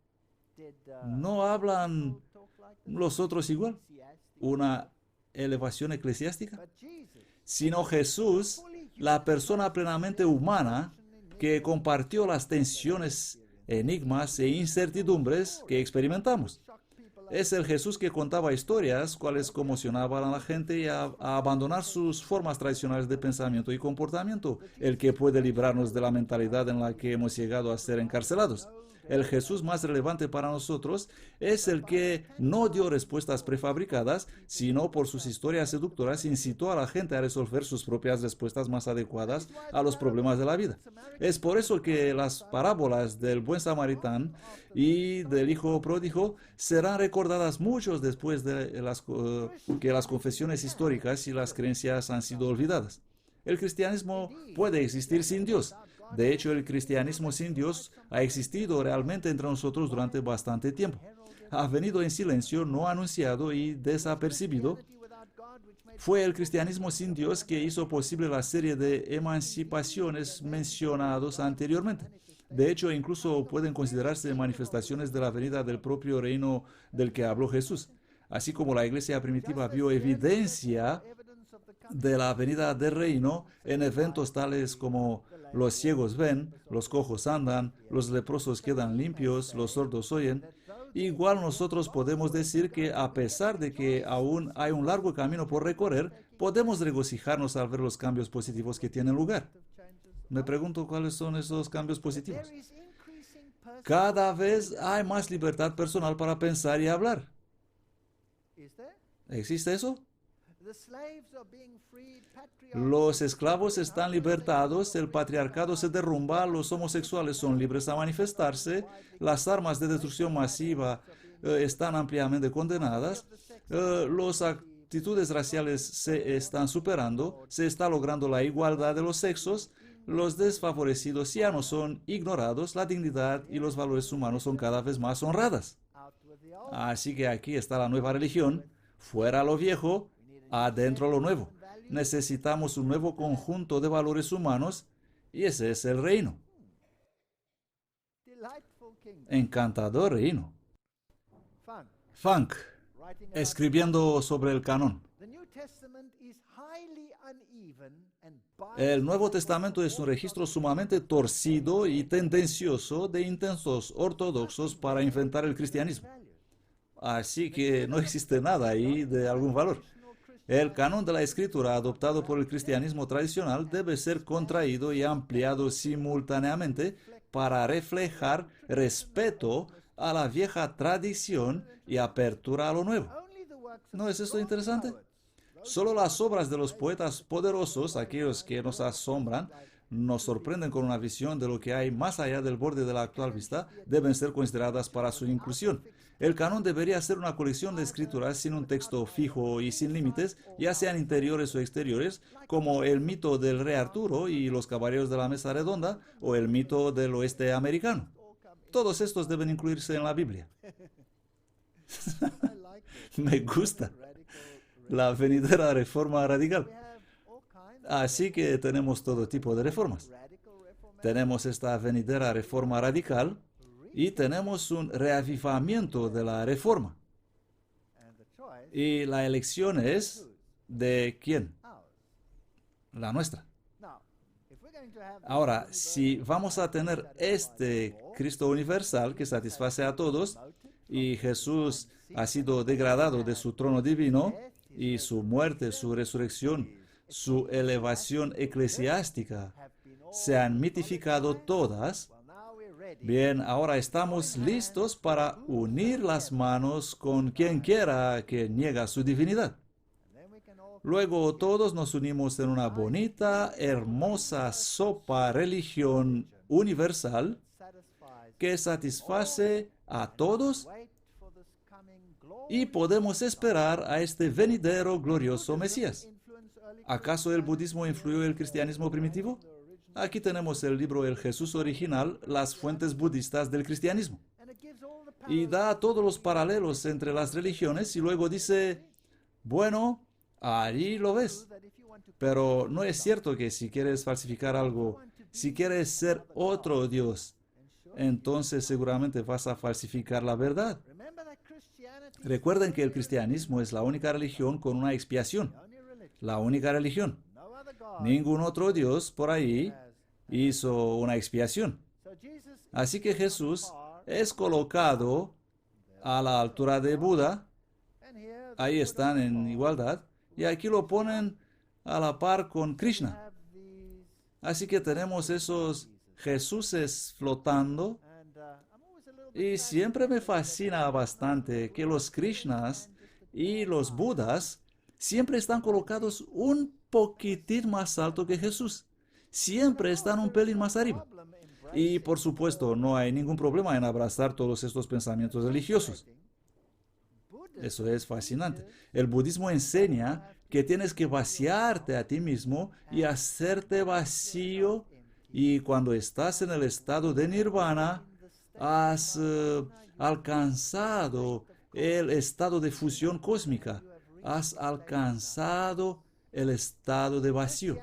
Did No hablan talk like that? los otros igual, Ecclesiastes. una elevación eclesiástica, But Jesus, sino Jesús, la persona plenamente humana que compartió las tensiones, enigmas e incertidumbres que experimentamos. shocked people Es el Jesús que contaba historias, cuales conmocionaban a la gente y a abandonar sus formas tradicionales de pensamiento y comportamiento, el que puede librarnos de la mentalidad en la que hemos llegado a ser encarcelados. El Jesús más relevante para nosotros es el que no dio respuestas prefabricadas, sino por sus historias seductoras incitó a la gente a resolver sus propias respuestas más adecuadas a los problemas de la vida. Es por eso que las parábolas del buen samaritano y del hijo pródigo serán recordadas muchos después de que las confesiones históricas y las creencias han sido olvidadas. El cristianismo puede existir sin Dios. De hecho, el cristianismo sin Dios ha existido realmente entre nosotros durante bastante tiempo. Ha venido en silencio, no anunciado y desapercibido. Fue el cristianismo sin Dios que hizo posible la serie de emancipaciones mencionados anteriormente. De hecho, incluso pueden considerarse manifestaciones de la venida del propio reino del que habló Jesús. Así como la iglesia primitiva vio evidencia de la venida del reino en eventos tales como los ciegos ven, los cojos andan, los leprosos quedan limpios, los sordos oyen. Igual nosotros podemos decir que a pesar de que aún hay un largo camino por recorrer, podemos regocijarnos al ver los cambios positivos que tienen lugar. Me pregunto cuáles son esos cambios positivos. Cada vez hay más libertad personal para pensar y hablar. ¿Existe eso? Los esclavos están libertados, el patriarcado se derrumba, los homosexuales son libres a manifestarse, las armas de destrucción masiva están ampliamente condenadas, las actitudes raciales se están superando, se está logrando la igualdad de los sexos, los desfavorecidos ya no son ignorados, la dignidad y los valores humanos son cada vez más honradas. Así que aquí está la nueva religión, fuera lo viejo, adentro lo nuevo. Necesitamos un nuevo conjunto de valores humanos y ese es el reino. Encantador reino. Funk, escribiendo sobre el canon. El Nuevo Testamento es un registro sumamente torcido y tendencioso de intentos ortodoxos para inventar el cristianismo. Así que no existe nada ahí de algún valor. El canon de la escritura adoptado por el cristianismo tradicional debe ser contraído y ampliado simultáneamente para reflejar respeto a la vieja tradición y apertura a lo nuevo. ¿No es esto interesante? Solo las obras de los poetas poderosos, aquellos que nos asombran, nos sorprenden con una visión de lo que hay más allá del borde de la actual vista, deben ser consideradas para su inclusión. El canon debería ser una colección de escrituras sin un texto fijo y sin límites, ya sean interiores o exteriores, como el mito del rey Arturo y los caballeros de la mesa redonda, o el mito del oeste americano. Todos estos deben incluirse en la Biblia. Me gusta la venidera reforma radical. Así que tenemos todo tipo de reformas. Tenemos esta venidera reforma radical y tenemos un reavivamiento de la reforma. Y la elección es ¿de quién? La nuestra. Ahora, si vamos a tener este Cristo universal que satisface a todos, y Jesús ha sido degradado de su trono divino, y su muerte, su resurrección, su elevación eclesiástica se han mitificado todas, bien, ahora estamos listos para unir las manos con quien quiera que niega su divinidad. Luego todos nos unimos en una bonita, hermosa sopa religión universal que satisface a todos y podemos esperar a este venidero glorioso Mesías. ¿Acaso el budismo influyó en el cristianismo primitivo? Aquí tenemos el libro El Jesús original, las fuentes budistas del cristianismo. Y da todos los paralelos entre las religiones y luego dice, bueno, ahí lo ves. Pero no es cierto que si quieres falsificar algo, si quieres ser otro Dios, entonces seguramente vas a falsificar la verdad. Recuerden que el cristianismo es la única religión con una expiación. La única religión. Ningún otro Dios por ahí hizo una expiación. Así que Jesús es colocado a la altura de Buda, And here ahí están en igualdad, y aquí lo ponen a la par con we Krishna. have these, Así que tenemos esos Jesuses flotando, and I'm always a little bit y siempre me fascina bastante que los Krishnas y los Budas siempre están colocados un poquitín más alto que Jesús. Siempre están un pelín más arriba. problem Y por supuesto, no hay ningún problema en abrazar todos estos pensamientos religiosos. Eso es fascinante. El budismo enseña que tienes que vaciarte a ti mismo y hacerte vacío, y cuando estás en el estado de nirvana, has alcanzado el estado de fusión cósmica, has alcanzado el estado de vacío.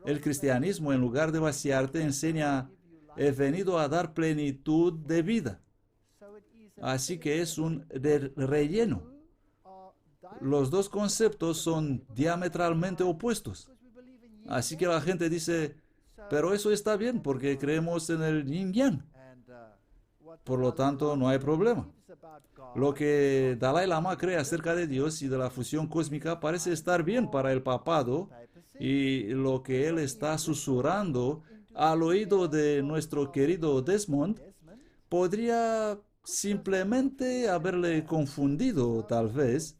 El cristianismo, en lugar de vaciarte, enseña: he venido a dar plenitud de vida. Así que es un relleno. Los dos conceptos son diametralmente opuestos. Así que la gente dice: pero eso está bien porque creemos en el yin yang. Por lo tanto, no hay problema. Lo que Dalai Lama cree acerca de Dios y de la fusión cósmica parece estar bien para el papado, y lo que él está susurrando al oído de nuestro querido Desmond podría simplemente haberle confundido, tal vez,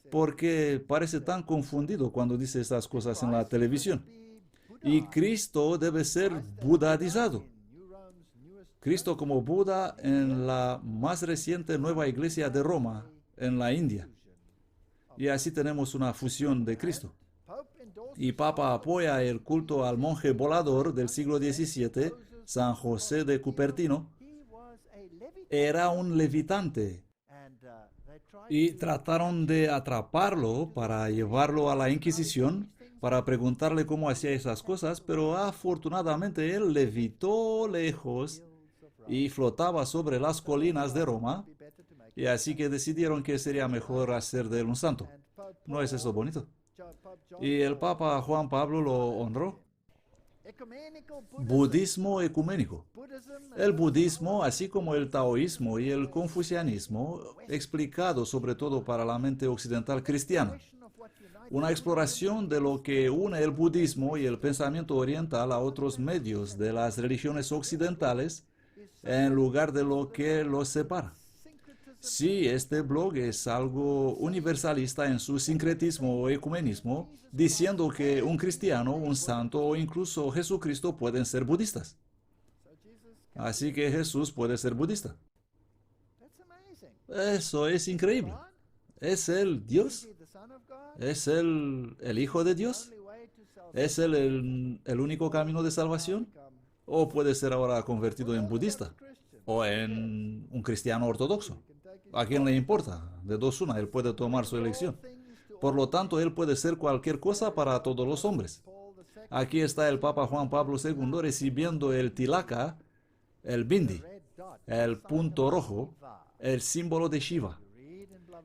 porque parece tan confundido cuando dice estas cosas en la televisión. Y Cristo debe ser budadizado. Cristo como Buda en la más reciente nueva iglesia de Roma, en la India. Y así tenemos una fusión de Cristo. Y Papa apoya el culto al monje volador del siglo XVII, San José de Cupertino. Era un levitante, y trataron de atraparlo para llevarlo a la Inquisición, para preguntarle cómo hacía esas cosas, pero afortunadamente él levitó lejos y flotaba sobre las colinas de Roma, y así que decidieron que sería mejor hacer de él un santo. ¿No es eso bonito? Y el Papa Juan Pablo lo honró. Budismo ecuménico. El budismo, así como el taoísmo y el confucianismo, explicado sobre todo para la mente occidental cristiana. Una exploración de lo que une el budismo y el pensamiento oriental a otros medios de las religiones occidentales, en lugar de lo que los separa. Sí, este blog es algo universalista en su sincretismo o ecumenismo, diciendo que un cristiano, un santo o incluso Jesucristo pueden ser budistas. Así que Jesús puede ser budista. Eso es increíble. ¿Es él Dios? ¿Es él el Hijo de Dios? ¿Es él el único camino de salvación? ¿O puede ser ahora convertido en budista? ¿O en un cristiano ortodoxo? ¿A quién le importa? De dos una, él puede tomar su elección. Por lo tanto, él puede ser cualquier cosa para todos los hombres. Aquí está el Papa Juan Pablo II recibiendo el tilaka, el bindi, el punto rojo, el símbolo de Shiva.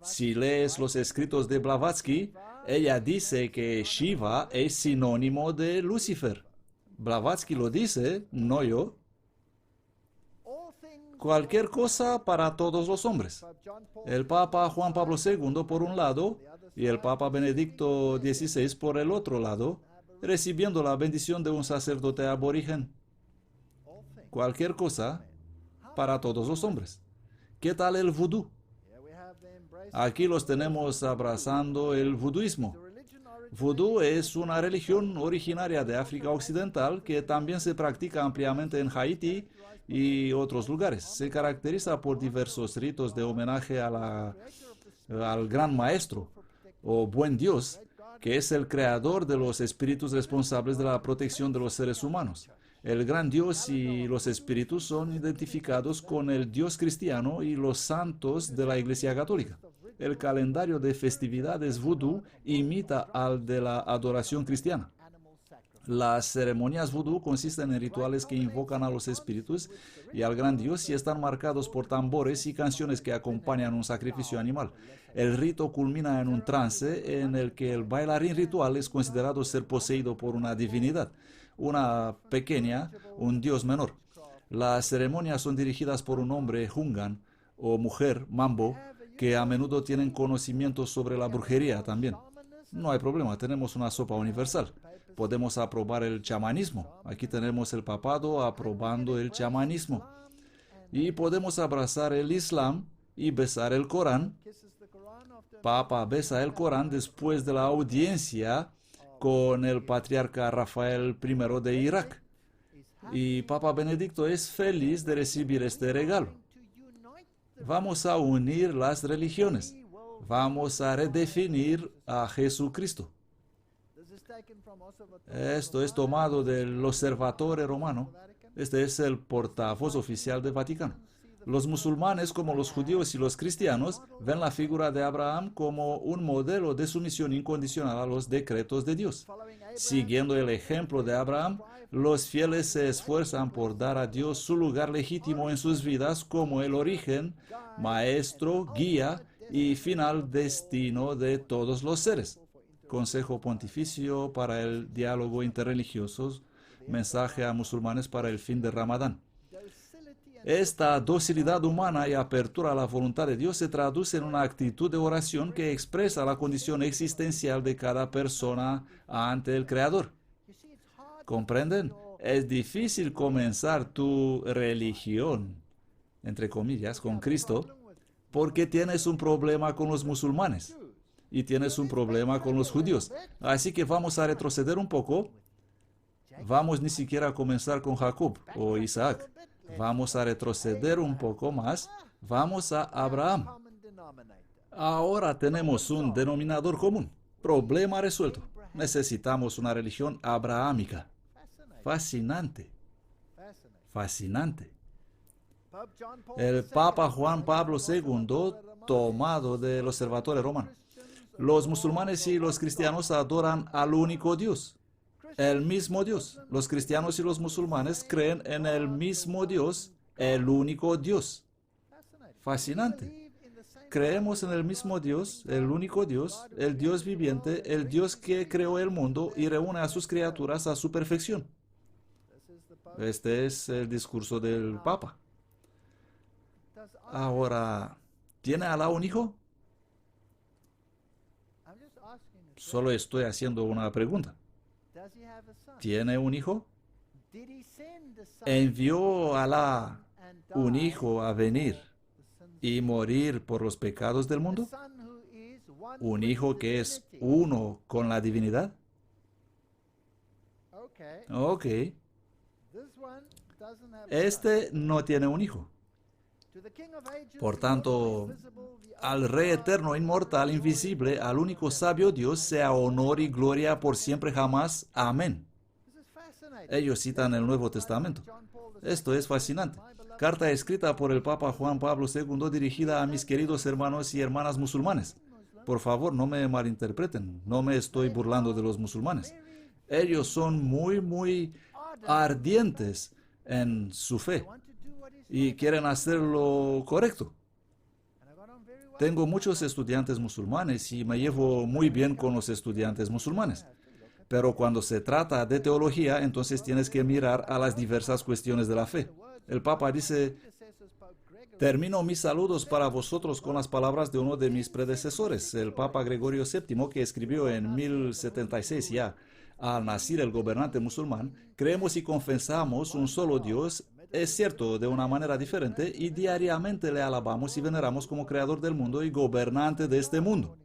Si lees los escritos de Blavatsky, ella dice que Shiva es sinónimo de Lucifer. Blavatsky lo dice, no yo. Cualquier cosa para todos los hombres. El Papa Juan Pablo II por un lado y el Papa Benedicto XVI por el otro lado, recibiendo la bendición de un sacerdote aborigen. Cualquier cosa para todos los hombres. ¿Qué tal el vudú? Aquí los tenemos abrazando el vuduismo. Vudú es una religión originaria de África Occidental que también se practica ampliamente en Haití y otros lugares. Se caracteriza por diversos ritos de homenaje al gran maestro o buen Dios, que es el creador de los espíritus responsables de la protección de los seres humanos. El gran Dios y los espíritus son identificados con el Dios cristiano y los santos de la Iglesia Católica. El calendario de festividades vudú imita al de la adoración cristiana. Las ceremonias vudú consisten en rituales que invocan a los espíritus y al gran Dios y están marcados por tambores y canciones que acompañan un sacrificio animal. El rito culmina en un trance en el que el bailarín ritual es considerado ser poseído por una divinidad, una pequeña, un dios menor. Las ceremonias son dirigidas por un hombre Hungan, o mujer mambo que a menudo tienen conocimientos sobre la brujería también. No hay problema, tenemos una sopa universal. Podemos aprobar el chamanismo. Aquí tenemos el papado aprobando el chamanismo. Y podemos abrazar el Islam y besar el Corán. Papa besa el Corán después de la audiencia con el patriarca Rafael I de Irak. Y Papa Benedicto es feliz de recibir este regalo. Vamos a unir las religiones. Vamos a redefinir a Jesucristo. Esto es tomado del Osservatore Romano. Este es el portavoz oficial del Vaticano. Los musulmanes, como los judíos y los cristianos, ven la figura de Abraham como un modelo de sumisión incondicional a los decretos de Dios. Siguiendo el ejemplo de Abraham, los fieles se esfuerzan por dar a Dios su lugar legítimo en sus vidas como el origen, maestro, guía y final destino de todos los seres. Consejo Pontificio para el Diálogo Interreligioso, mensaje a musulmanes para el fin de Ramadán. Esta docilidad humana y apertura a la voluntad de Dios se traduce en una actitud de oración que expresa la condición existencial de cada persona ante el Creador. ¿Comprenden? Es difícil comenzar tu religión, entre comillas, con Cristo, porque tienes un problema con los musulmanes y tienes un problema con los judíos. Así que vamos a retroceder un poco. Vamos ni siquiera a comenzar con Jacob o Isaac. Vamos a retroceder un poco más. Vamos a Abraham. Ahora tenemos un denominador común. Problema resuelto. Necesitamos una religión abrahámica. Fascinante. Fascinante. El Papa Juan Pablo II, tomado del Observatorio Romano. Los musulmanes y los cristianos adoran al único Dios. El mismo Dios. Los cristianos y los musulmanes creen en el mismo Dios, el único Dios. Fascinante. Creemos en el mismo Dios, el único Dios, el Dios viviente, el Dios que creó el mundo y reúne a sus criaturas a su perfección. Este es el discurso del Papa. Ahora, ¿tiene Alá un hijo? Solo estoy haciendo una pregunta. ¿Tiene un hijo? ¿Envió Alá un hijo a venir y morir por los pecados del mundo? ¿Un hijo que es uno con la divinidad? Ok. Este no tiene un hijo. Por tanto, al Rey eterno, inmortal, invisible, al único sabio Dios, sea honor y gloria por siempre jamás. Amén. Ellos citan el Nuevo Testamento. Esto es fascinante. Carta escrita por el Papa Juan Pablo II dirigida a mis queridos hermanos y hermanas musulmanes. Por favor, no me malinterpreten. No me estoy burlando de los musulmanes. Ellos son muy ardientes en su fe y quieren hacer lo correcto. Tengo muchos estudiantes musulmanes y me llevo muy bien con los estudiantes musulmanes. Pero cuando se trata de teología, entonces tienes que mirar a las diversas cuestiones de la fe. El Papa dice: termino mis saludos para vosotros con las palabras de uno de mis predecesores, el Papa Gregorio VII, que escribió en 1076 ya. Al nacer el gobernante musulmán, creemos y confesamos un solo Dios, es cierto, de una manera diferente, y diariamente le alabamos y veneramos como creador del mundo y gobernante de este mundo.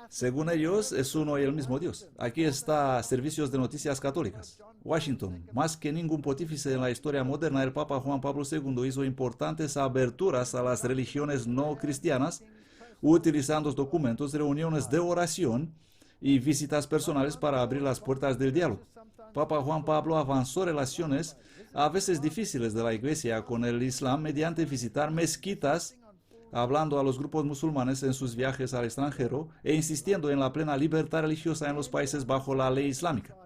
Según ellos, es uno y el mismo Dios. Aquí está Servicios de Noticias Católicas. Washington. Más que ningún pontífice en la historia moderna, el Papa Juan Pablo II hizo importantes aberturas a las religiones no cristianas, utilizando documentos, reuniones de oración y visitas personales para abrir las puertas del diálogo. Papa Juan Pablo avanzó relaciones a veces difíciles de la Iglesia con el Islam mediante visitar mezquitas, hablando a los grupos musulmanes en sus viajes al extranjero e insistiendo en la plena libertad religiosa en los países bajo la ley islámica.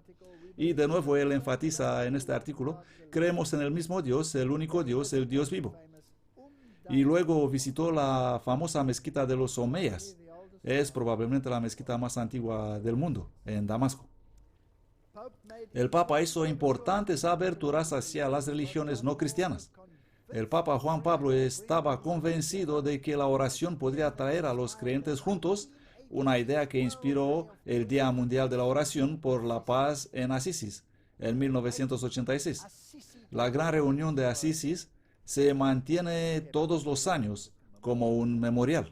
Y de nuevo él enfatiza en este artículo: creemos en el mismo Dios, el único Dios, el Dios vivo. Y luego visitó la famosa mezquita de los Omeyas. Es probablemente la mezquita más antigua del mundo, en Damasco. El Papa hizo importantes aberturas hacia las religiones no cristianas. El Papa Juan Pablo estaba convencido de que la oración podría traer a los creyentes juntos, una idea que inspiró el Día Mundial de la Oración por la Paz en Asís, en 1986. La gran reunión de Asís se mantiene todos los años como un memorial.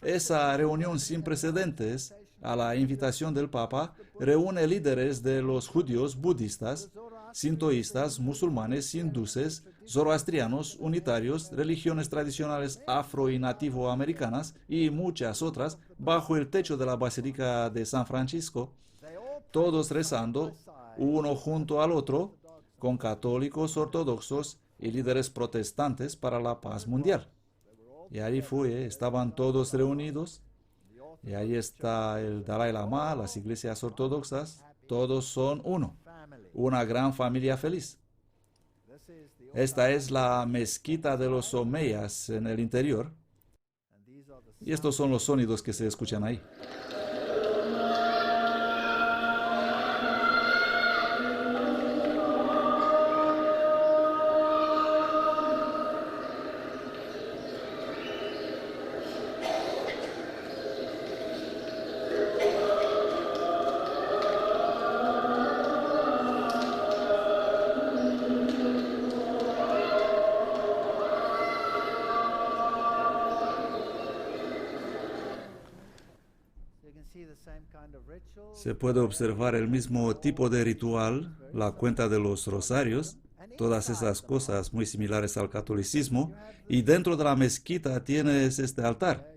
Esa reunión sin precedentes, a la invitación del Papa, reúne líderes de los judíos, budistas, sintoístas, musulmanes, hinduses, zoroastrianos, unitarios, religiones tradicionales afro y nativoamericanas y muchas otras bajo el techo de la Basílica de San Francisco, todos rezando uno junto al otro con católicos ortodoxos y líderes protestantes para la paz mundial. Y ahí estaban todos reunidos. Y ahí está el Dalai Lama, las iglesias ortodoxas, todos son uno, una gran familia feliz. Esta es la mezquita de los Omeyas en el interior. Y estos son los sonidos que se escuchan ahí. Se puede observar el mismo tipo de ritual, la cuenta de los rosarios, todas esas cosas muy similares al catolicismo, y dentro de la mezquita tienes este altar.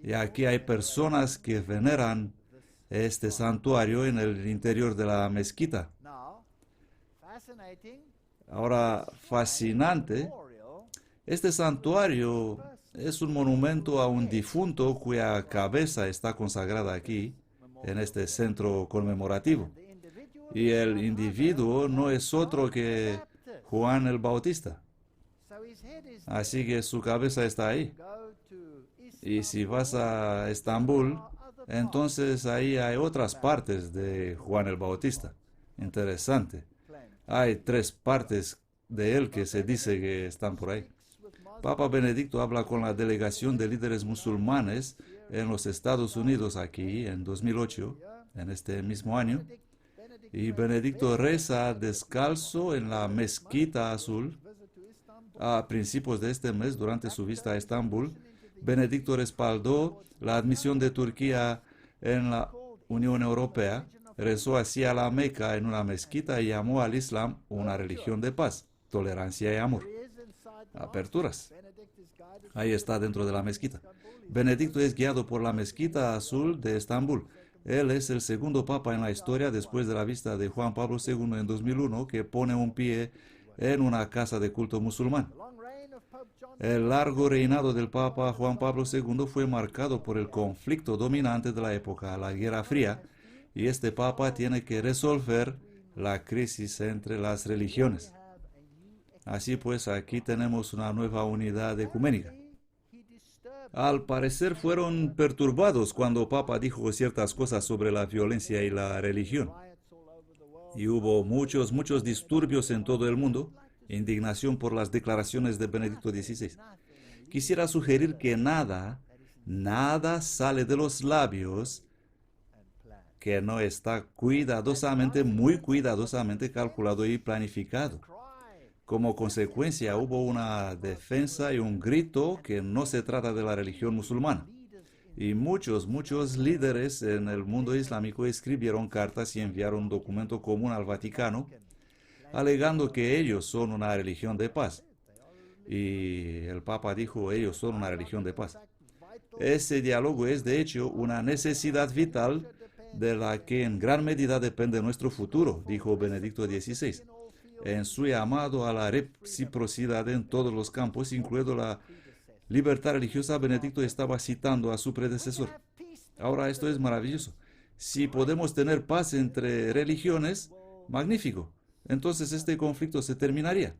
Y aquí hay personas que veneran este santuario en el interior de la mezquita. Ahora, fascinante, este santuario es un monumento a un difunto cuya cabeza está consagrada aquí, en este centro conmemorativo. Y el individuo no es otro que Juan el Bautista. Así que su cabeza está ahí. Y si vas a Estambul, entonces ahí hay otras partes de Juan el Bautista. Interesante. Hay 3 partes de él que se dice que están por ahí. Papa Benedicto habla con la delegación de líderes musulmanes en los Estados Unidos aquí en 2008, en este mismo año, y Benedicto reza descalzo en la Mezquita Azul. A principios de este mes, durante su visita a Estambul, Benedicto respaldó la admisión de Turquía en la Unión Europea, rezó hacia la Meca en una mezquita y llamó al Islam una religión de paz, tolerancia y amor. Aperturas. Ahí está dentro de la mezquita. Benedicto es guiado por la Mezquita Azul de Estambul. Él es el segundo papa en la historia después de la visita de Juan Pablo II en 2001 que pone un pie en una casa de culto musulmán. El largo reinado del Papa Juan Pablo II fue marcado por el conflicto dominante de la época, la Guerra Fría, y este Papa tiene que resolver la crisis entre las religiones. Así pues, aquí tenemos una nueva unidad ecuménica. Al parecer fueron perturbados cuando Papa dijo ciertas cosas sobre la violencia y la religión. Y hubo muchos disturbios en todo el mundo, indignación por las declaraciones de Benedicto XVI. Quisiera sugerir que nada sale de los labios que no está muy cuidadosamente calculado y planificado. Como consecuencia, hubo una defensa y un grito que no se trata de la religión musulmana. Y muchos líderes en el mundo islámico escribieron cartas y enviaron un documento común al Vaticano, alegando que ellos son una religión de paz. Y el Papa dijo, ellos son una religión de paz. Ese diálogo es, de hecho, una necesidad vital de la que en gran medida depende nuestro futuro, dijo Benedicto XVI. En su llamado a la reciprocidad en todos los campos, incluido la libertad religiosa, Benedicto estaba citando a su predecesor. Ahora esto es maravilloso. Si podemos tener paz entre religiones, magnífico. Entonces este conflicto se terminaría.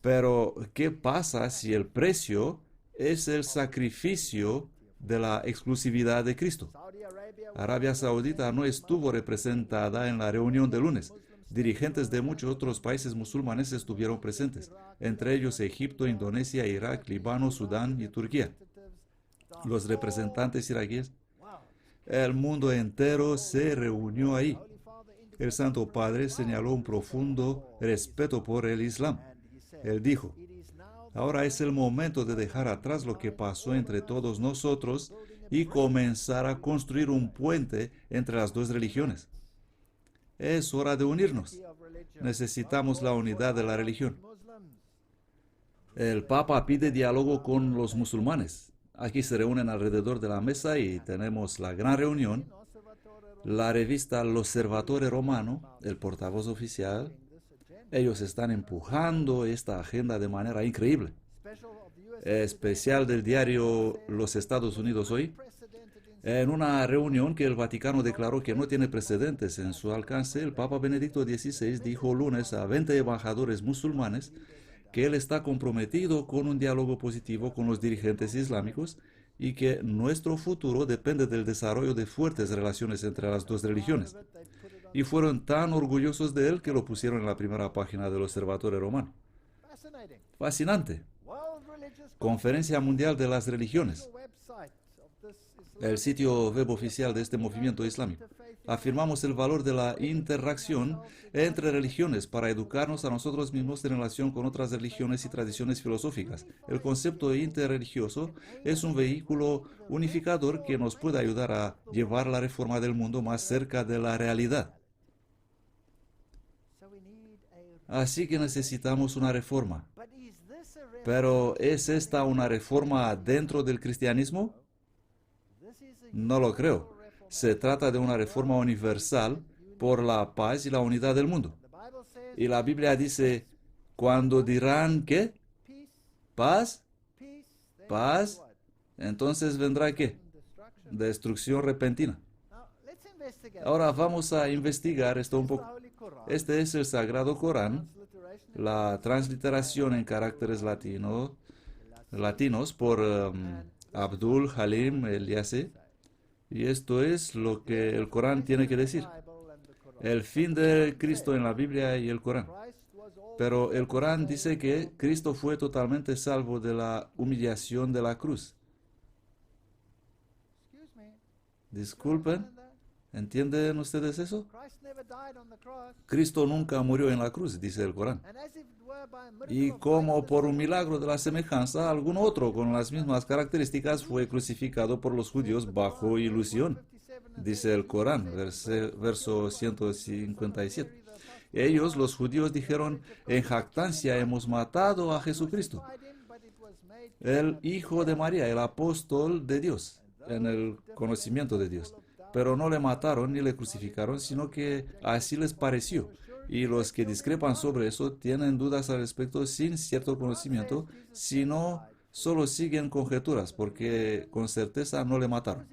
Pero, ¿qué pasa si el precio es el sacrificio de la exclusividad de Cristo? Arabia Saudita no estuvo representada en la reunión de lunes. Dirigentes de muchos otros países musulmanes estuvieron presentes, entre ellos Egipto, Indonesia, Irak, Líbano, Sudán y Turquía. Los representantes iraquíes, el mundo entero se reunió ahí. El Santo Padre señaló un profundo respeto por el Islam. Él dijo: ahora es el momento de dejar atrás lo que pasó entre todos nosotros y comenzar a construir un puente entre las dos religiones. Es hora de unirnos. Necesitamos la unidad de la religión. El Papa pide diálogo con los musulmanes. Aquí se reúnen alrededor de la mesa y tenemos la gran reunión. La revista L'Osservatore Romano, el portavoz oficial, ellos están empujando esta agenda de manera increíble. Especial del diario Los Estados Unidos Hoy, en una reunión que el Vaticano declaró que no tiene precedentes en su alcance, el Papa Benedicto XVI dijo lunes a 20 embajadores musulmanes que él está comprometido con un diálogo positivo con los dirigentes islámicos y que nuestro futuro depende del desarrollo de fuertes relaciones entre las dos religiones. Y fueron tan orgullosos de él que lo pusieron en la primera página del Observatorio Romano. Fascinante. Conferencia Mundial de las Religiones. El sitio web oficial de este movimiento islámico. Afirmamos el valor de la interacción entre religiones para educarnos a nosotros mismos en relación con otras religiones y tradiciones filosóficas. El concepto interreligioso es un vehículo unificador que nos puede ayudar a llevar la reforma del mundo más cerca de la realidad. Así que necesitamos una reforma. Pero ¿es esta una reforma dentro del cristianismo? No lo creo. Se trata de una reforma universal por la paz y la unidad del mundo. Y la Biblia dice, cuando dirán ¿qué? ¿Paz? ¿Paz? Entonces vendrá ¿qué? Destrucción repentina. Ahora vamos a investigar esto un poco. Este es el Sagrado Corán, la transliteración en caracteres latinos por Abdul Halim El-Yassi. Y esto es lo que el Corán tiene que decir. El fin de Cristo en la Biblia y el Corán. Pero el Corán dice que Cristo fue totalmente salvo de la humillación de la cruz. Disculpen, ¿entienden ustedes eso? Cristo nunca murió en la cruz, dice el Corán. Y como por un milagro de la semejanza, algún otro con las mismas características fue crucificado por los judíos bajo ilusión, dice el Corán, verso 157. Ellos, los judíos, dijeron, en jactancia hemos matado a Jesucristo, el Hijo de María, el apóstol de Dios, en el conocimiento de Dios. Pero no le mataron ni le crucificaron, sino que así les pareció. Y los que discrepan sobre eso tienen dudas al respecto sin cierto conocimiento, sino solo siguen conjeturas, porque con certeza no le mataron.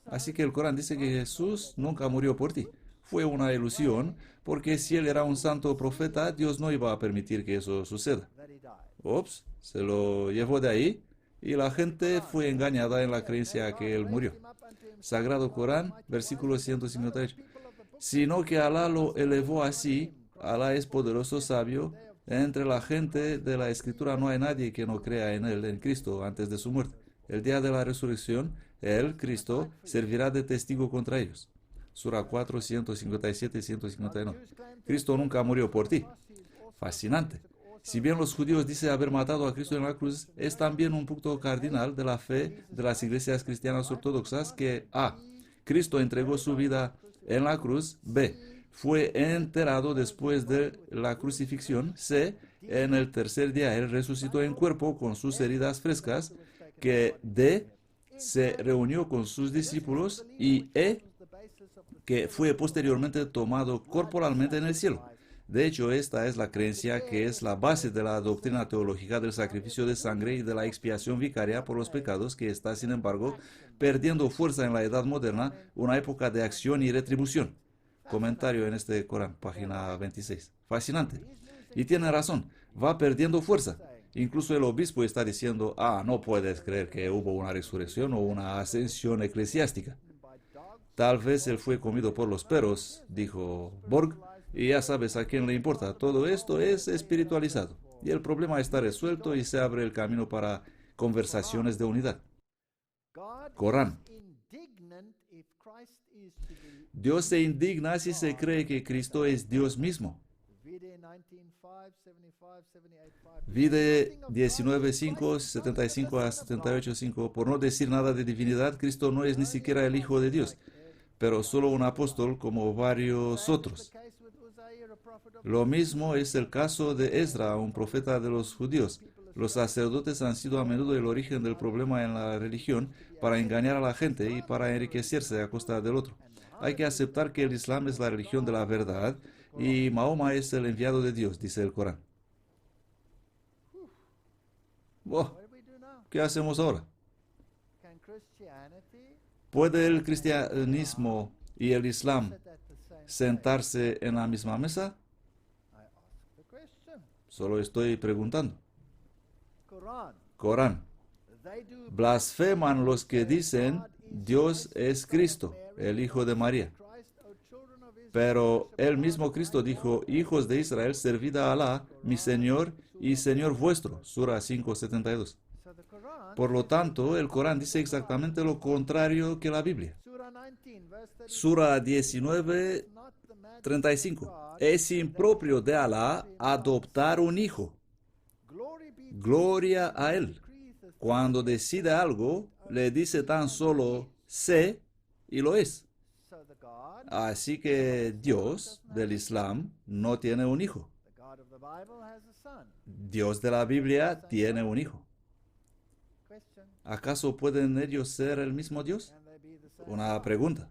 Así que el Corán dice que Jesús nunca murió por ti. Fue una ilusión, porque si él era un santo profeta, Dios no iba a permitir que eso suceda. Ups, se lo llevó de ahí, y la gente fue engañada en la creencia que él murió. Sagrado Corán, versículo 158. Sino que Alá lo elevó así, Alá es poderoso, sabio. Entre la gente de la Escritura no hay nadie que no crea en él, en Cristo, antes de su muerte. El día de la resurrección, él, Cristo, servirá de testigo contra ellos. Sura 4, 157 y 159. Cristo nunca murió por ti. Fascinante. Si bien los judíos dicen haber matado a Cristo en la cruz, es también un punto cardinal de la fe de las iglesias cristianas ortodoxas que A. Cristo entregó su vida en la cruz. B. Fue enterrado después de la crucifixión. C. En el tercer día él resucitó en cuerpo con sus heridas frescas. Que D. Se reunió con sus discípulos. Y E. Que fue posteriormente tomado corporalmente en el cielo. De hecho, esta es la creencia que es la base de la doctrina teológica del sacrificio de sangre y de la expiación vicaria por los pecados, que está, sin embargo, perdiendo fuerza en la Edad Moderna, una época de acción y retribución. Comentario en este Corán, página 26. Fascinante. Y tiene razón, va perdiendo fuerza. Incluso el obispo está diciendo, no puedes creer que hubo una resurrección o una ascensión eclesiástica. Tal vez él fue comido por los perros, dijo Borg. Y ya sabes a quién le importa. Todo esto es espiritualizado. Y el problema está resuelto y se abre el camino para conversaciones de unidad. God Corán. is indignant if Christ is to be Dios se indigna si se cree que Cristo es Dios mismo. Vide 19:5, 75, 78:5. Vide 19:5, 75 a 78:5. Por no decir nada de divinidad, Cristo no es ni siquiera el Hijo de Dios, pero solo un apóstol como varios otros. Lo mismo es el caso de Ezra, un profeta de los judíos. Los sacerdotes han sido a menudo el origen del problema en la religión para engañar a la gente y para enriquecerse a costa del otro. Hay que aceptar que el Islam es la religión de la verdad y Mahoma es el enviado de Dios, dice el Corán. What do we do now? ¿Qué hacemos ahora? Can Christianity ¿Puede el cristianismo y el Islam sit at the same sentarse en la misma mesa? I ask the question. Solo estoy preguntando. Quran. Corán. They do Blasfeman los que dicen Dios es Cristo, el Hijo de María. Christ, O children of Israel. Pero el mismo Cristo dijo, hijos de Israel, servid a Alá, mi Señor y Señor vuestro. Sura 5:72. So the Quran, Por lo tanto, el Corán dice exactamente lo contrario que la Biblia. Surah 19, verse 30. Sura 19, Not the majesty 35. of God, Es impropio de Alá adoptar un hijo. glory be to Gloria a Él. decreeth the Cuando decide algo, le dice tan solo sé y lo es. So the God, Así que Dios del Islam no tiene un hijo. the God of the Bible has a son. Dios de la Biblia tiene un hijo. Question, ¿Acaso pueden ellos ser el mismo Dios? can they be the same Una God? pregunta.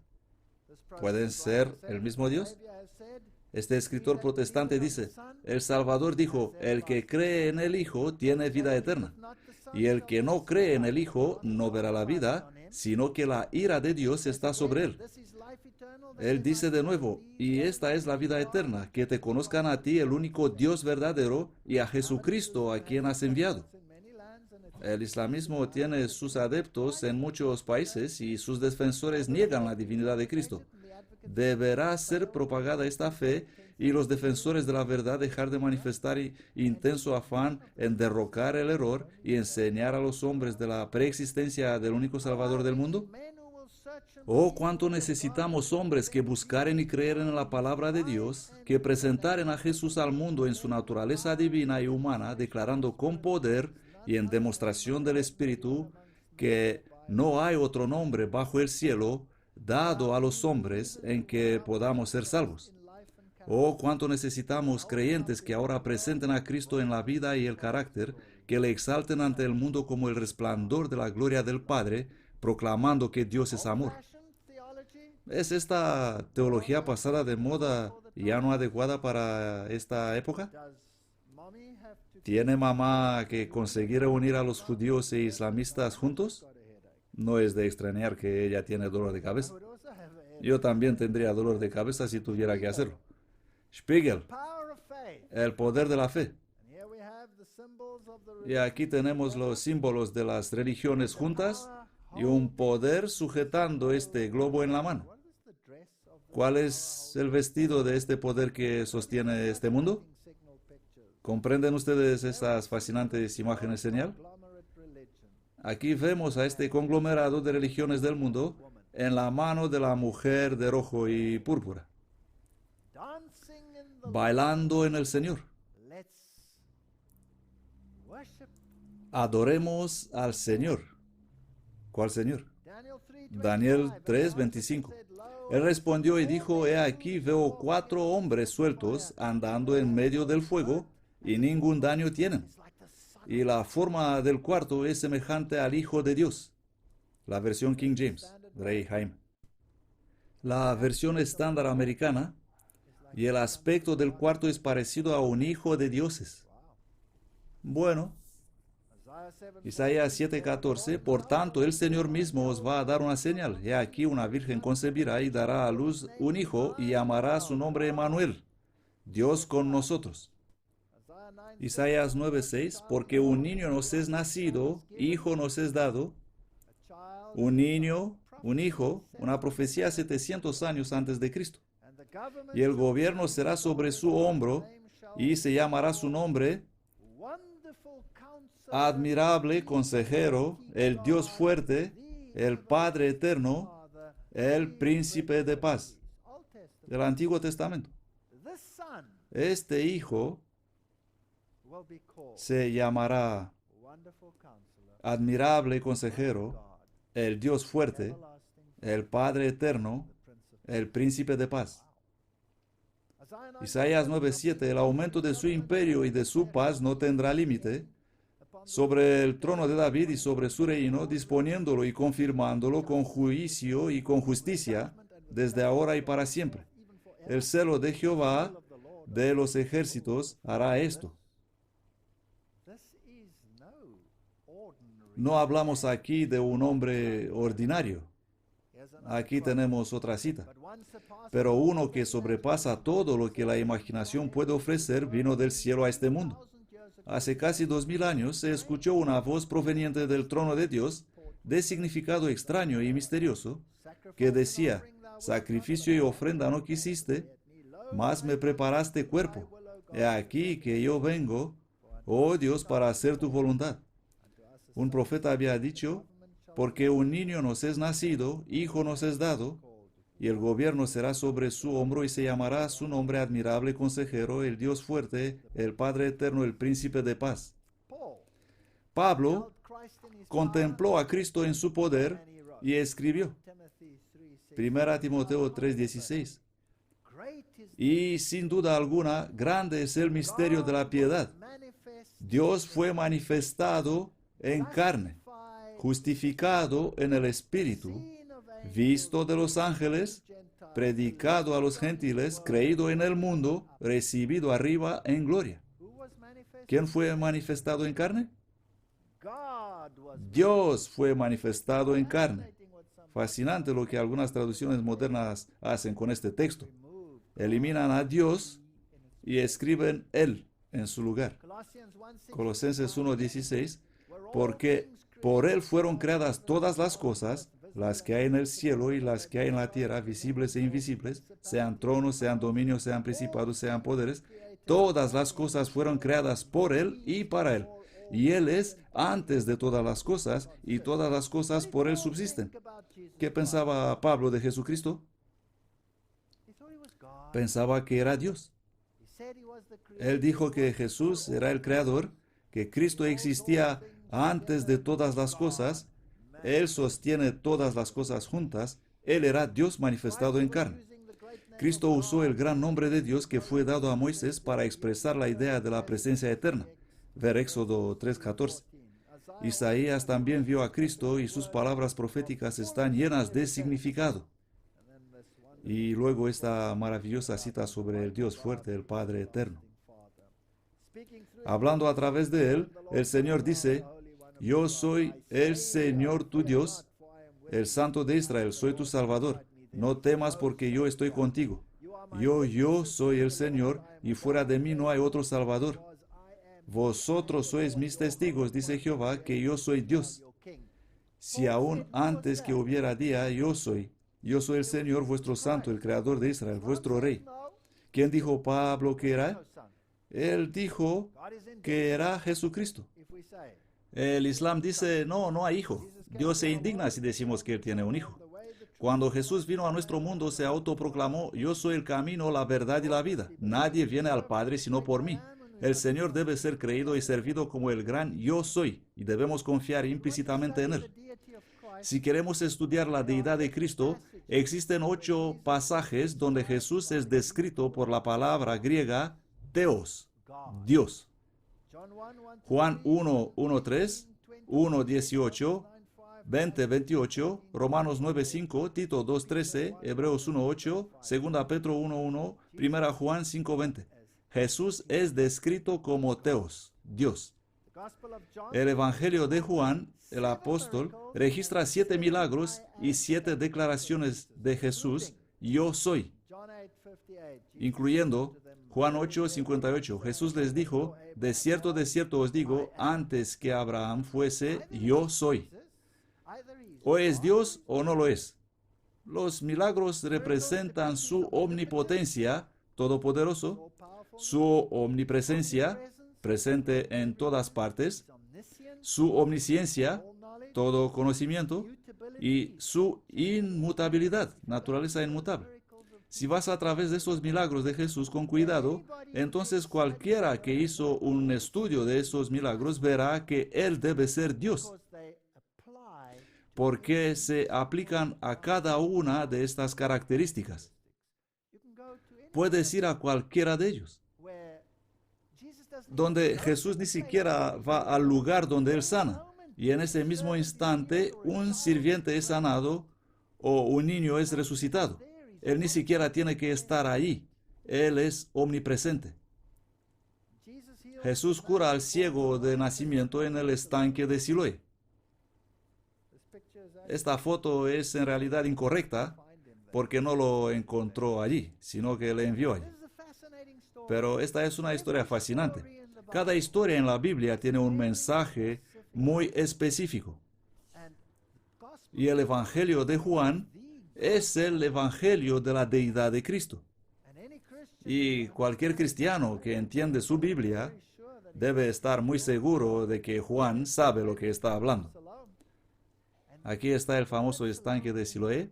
This ¿Pueden Protestant ser writer el said, mismo Dios? Savior has said, Este escritor protestante dice, el Salvador dijo, el que cree en el Hijo tiene vida eterna, not the son y el que no cree en el Hijo no verá la vida, sino que la ira de Dios está sobre él. This is life eternal, that Él they dice might de know nuevo, thee, y esta es la vida eterna, que te conozcan a ti, el único Dios verdadero, y a Jesucristo, a quien has enviado. in many lands, and it's El islamismo tiene sus adeptos en muchos países y sus defensores niegan la divinidad de Cristo. the advocate Deberá ser propagada esta fe y los defensores de la verdad dejar de manifestar intenso afán en derrocar el error y enseñar a los hombres de la preexistencia del único Salvador del mundo. men who will search and Oh, cuánto necesitamos hombres que buscaren y creeren en la palabra de Dios, que presentaren a Jesús al mundo en su naturaleza divina y humana, declarando con poder y en demostración del Espíritu que no hay otro nombre bajo el cielo dado a los hombres en que podamos ser salvos. life and Oh, cuánto necesitamos creyentes que ahora presenten a Cristo en la vida y el carácter, que le exalten ante el mundo como el resplandor de la gloria del Padre, proclamando que Dios es amor. fashion theology. ¿Es esta teología pasada de moda ya no adecuada para esta época? Does mommy have to ¿Tiene mamá que conseguir unir a los judíos e islamistas juntos? got a headache? No es de extrañar que ella tiene dolor de cabeza. Would also have a headache. Yo también tendría dolor de cabeza si tuviera que hacerlo. Spiegel, Power of faith. el poder de la fe. And here we have the symbols of the Y aquí tenemos los símbolos de las religiones juntas y un poder sujetando este globo en la mano. What is the dress of the ¿Cuál es el vestido de este poder que sostiene este mundo? signal pictures? ¿Comprenden ustedes estas fascinantes imágenes señal? Conglomerate religion. Aquí vemos a este conglomerado de religiones del mundo en la mano de la mujer de rojo y púrpura, Dancing in the bailando en el Señor. Let's worship. Adoremos al Señor. ¿Cuál Señor? Daniel 3, Daniel 3:25. Él respondió y dijo, he aquí veo 4 hombres sueltos andando en medio del fuego y ningún daño tienen. Y la forma del cuarto es semejante al Hijo de Dios. La versión King James, Rey Jaime. La versión estándar americana, y el aspecto del cuarto es parecido a un hijo de dioses. Bueno, Isaías 7:14, por tanto el Señor mismo os va a dar una señal. He aquí una virgen concebirá y dará a luz un hijo y llamará su nombre Emmanuel, Dios con nosotros. Isaías 9:6, porque un niño nos es nacido, hijo nos es dado, un niño, un hijo, una profecía 700 años antes de Cristo. y el gobierno será sobre su hombro, y se llamará su nombre Admirable Consejero, el Dios fuerte, el Padre eterno, el Príncipe de paz. Del Antiguo Testamento. Este Hijo se llamará Admirable Consejero, el Dios fuerte, el Padre eterno, el Príncipe de paz. Isaías 9:7, el aumento de su imperio y de su paz no tendrá límite sobre el trono de David y sobre su reino, disponiéndolo y confirmándolo con juicio y con justicia, desde ahora y para siempre. El celo de Jehová de los ejércitos hará esto. No hablamos aquí de un hombre ordinario. Aquí tenemos otra cita. Pero uno que sobrepasa todo lo que la imaginación puede ofrecer vino del cielo a este mundo. Hace casi 2000 años se escuchó una voz proveniente del trono de Dios, de significado extraño y misterioso, que decía: sacrificio y ofrenda no quisiste, mas me preparaste cuerpo. He aquí que yo vengo, oh Dios, para hacer tu voluntad. Un profeta había dicho: porque un niño nos es nacido, hijo nos es dado, y el gobierno será sobre su hombro, y se llamará su nombre Admirable Consejero, el Dios fuerte, el Padre eterno, el Príncipe de paz. Pablo contempló a Cristo en su poder y escribió 1 Timoteo 3:16. Y sin duda alguna, grande es el misterio de la piedad. Dios fue manifestado en carne, justificado en el Espíritu, visto de los ángeles, predicado a los gentiles, creído en el mundo, recibido arriba en gloria. ¿Quién fue manifestado en carne? Dios fue manifestado en carne. Fascinante lo que algunas traducciones modernas hacen con este texto. Eliminan a Dios y escriben Él en su lugar. Colosenses 1:16, porque por Él fueron creadas todas las cosas, las que hay en el cielo y las que hay en la tierra, visibles e invisibles, sean tronos, sean dominios, sean principados, sean poderes. Todas las cosas fueron creadas por Él y para Él. Y Él es antes de todas las cosas, y todas las cosas por Él subsisten. ¿Qué pensaba Pablo de Jesucristo? Pensaba que era Dios. Él dijo que Jesús era el Creador, que Cristo existía antes de todas las cosas. Él sostiene todas las cosas juntas. Él era Dios manifestado en carne. Cristo usó el gran nombre de Dios que fue dado a Moisés para expresar la idea de la presencia eterna. Ver Éxodo 3:14. Isaías también vio a Cristo y sus palabras proféticas están llenas de significado. Y luego esta maravillosa cita sobre el Dios fuerte, el Padre eterno. Hablando a través de Él, el Señor dice: yo soy el Señor tu Dios, el Santo de Israel, soy tu Salvador. No temas porque yo estoy contigo. Yo soy el Señor, y fuera de mí no hay otro Salvador. Vosotros sois mis testigos, dice Jehová, que yo soy Dios. Si aún antes que hubiera día, yo soy el Señor vuestro Santo, el Creador de Israel, vuestro Rey. ¿Quién dijo Pablo que era? Él dijo que era Jesucristo. El Islam dice: no hay hijo. Dios se indigna si decimos que Él tiene un hijo. Cuando Jesús vino a nuestro mundo, se autoproclamó: yo soy el camino, la verdad y la vida. Nadie viene al Padre sino por mí. El Señor debe ser creído y servido como el gran yo soy, y debemos confiar implícitamente en Él. Si queremos estudiar la deidad de Cristo, existen 8 pasajes donde Jesús es descrito por la palabra griega Theos, Dios. Juan 1:1-3, 1:18, 20:28, Romanos 9:5, Tito 2:13, Hebreos 1:8, 2 Pedro 1:1, 1 Juan 5:20. Jesús es descrito como Theos, Dios. El Evangelio de Juan, el apóstol, registra 7 milagros y 7 declaraciones de Jesús: yo soy, incluyendo Juan 8:58. Jesús les dijo: de cierto os digo, antes que Abraham fuese, yo soy. O es Dios o no lo es. Los milagros representan su omnipotencia, todopoderoso, su omnipresencia, presente en todas partes, su omnisciencia, todo conocimiento, y su inmutabilidad, naturaleza inmutable. Si vas a través de esos milagros de Jesús con cuidado, entonces cualquiera que hizo un estudio de esos milagros verá que Él debe ser Dios, porque se aplican a cada una de estas características. Puedes ir a cualquiera de ellos, donde Jesús ni siquiera va al lugar donde Él sana, y en ese mismo instante un sirviente es sanado o un niño es resucitado. Él ni siquiera tiene que estar ahí. Él es omnipresente. Jesús cura al ciego de nacimiento en el estanque de Siloé. Esta foto es en realidad incorrecta porque no lo encontró allí, sino que le envió allí. Pero esta es una historia fascinante. Cada historia en la Biblia tiene un mensaje muy específico. Y el Evangelio de Juan es el Evangelio de la deidad de Cristo. Y cualquier cristiano que entiende su Biblia debe estar muy seguro de que Juan sabe lo que está hablando. Aquí está el famoso estanque de Siloé,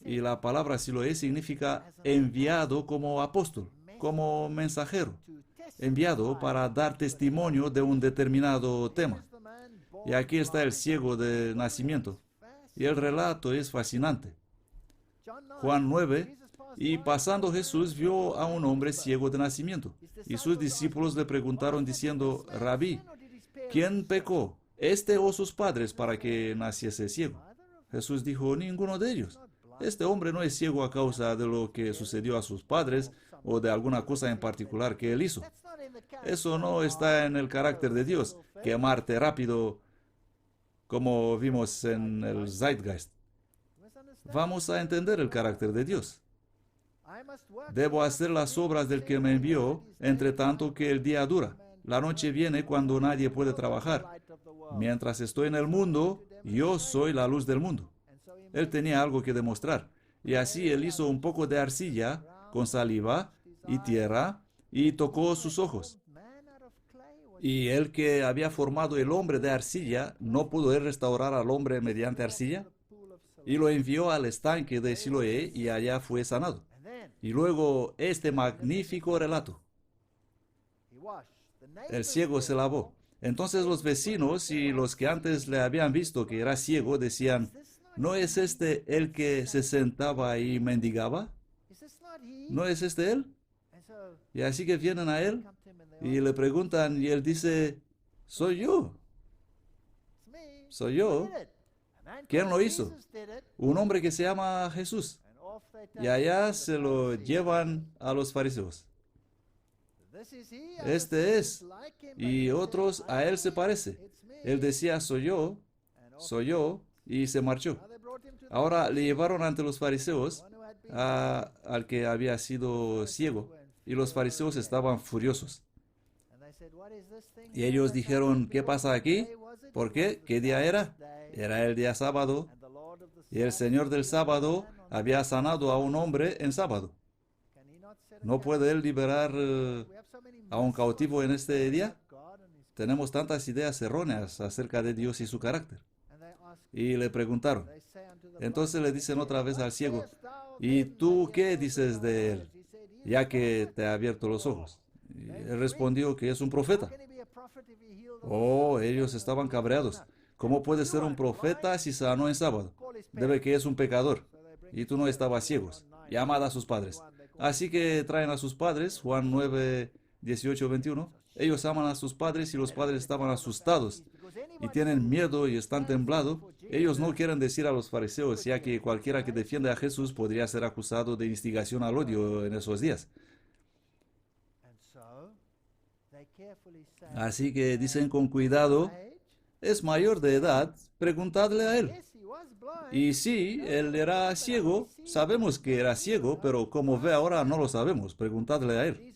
y la palabra Siloé significa enviado como apóstol, como mensajero, enviado para dar testimonio de un determinado tema. Y aquí está el ciego de nacimiento, y el relato es fascinante. Juan 9, y pasando Jesús vio a un hombre ciego de nacimiento, y sus discípulos le preguntaron diciendo, Rabí, ¿quién pecó, este o sus padres, para que naciese ciego? Jesús dijo, ninguno de ellos. Este hombre no es ciego a causa de lo que sucedió a sus padres o de alguna cosa en particular que él hizo. Eso no está en el carácter de Dios, quemarte rápido, como vimos en el Zeitgeist. Vamos a entender el carácter de Dios. Debo hacer las obras del que me envió, entre tanto que el día dura. La noche viene cuando nadie puede trabajar. Mientras estoy en el mundo, yo soy la luz del mundo. Él tenía algo que demostrar. Y así él hizo un poco de arcilla con saliva y tierra y tocó sus ojos. Y el que había formado el hombre de arcilla, ¿no pudo él restaurar al hombre mediante arcilla? Y lo envió al estanque de Siloé y allá fue sanado. Y luego este magnífico relato. El ciego se lavó. Entonces los vecinos y los que antes le habían visto que era ciego decían, ¿no es este el que se sentaba y mendigaba? ¿No es este él? Y así que vienen a él y le preguntan y él dice, soy yo. Soy yo. ¿Quién lo hizo? Un hombre que se llama Jesús. Y allá se lo llevan a los fariseos. Este es. Y otros a él se parece. Él decía, soy yo, y se marchó. Ahora le llevaron ante los fariseos al que había sido ciego. Y los fariseos estaban furiosos. Y ellos dijeron, ¿qué pasa aquí? ¿Por qué? ¿Qué día era? Era el día sábado. Y el Señor del sábado había sanado a un hombre en sábado. ¿No puede él liberar a un cautivo en este día? Tenemos tantas ideas erróneas acerca de Dios y su carácter. Y le preguntaron. Entonces le dicen otra vez al ciego, ¿y tú qué dices de él, ya que te ha abierto los ojos? Y él respondió que es un profeta. Oh, ellos estaban cabreados. ¿Cómo puede ser un profeta si sanó en sábado? Debe que es un pecador. Y tú no estabas ciegos. Llamad a sus padres. Así que traen a sus padres, Juan 9, 18, 21. Ellos aman a sus padres y los padres estaban asustados y tienen miedo y están temblando. Ellos no quieren decir a los fariseos, ya que cualquiera que defiende a Jesús podría ser acusado de instigación al odio en esos días. Así que dicen con cuidado, es mayor de edad, preguntadle a él. Y sí, él era ciego, sabemos que era ciego, pero como ve ahora no lo sabemos, preguntadle a él.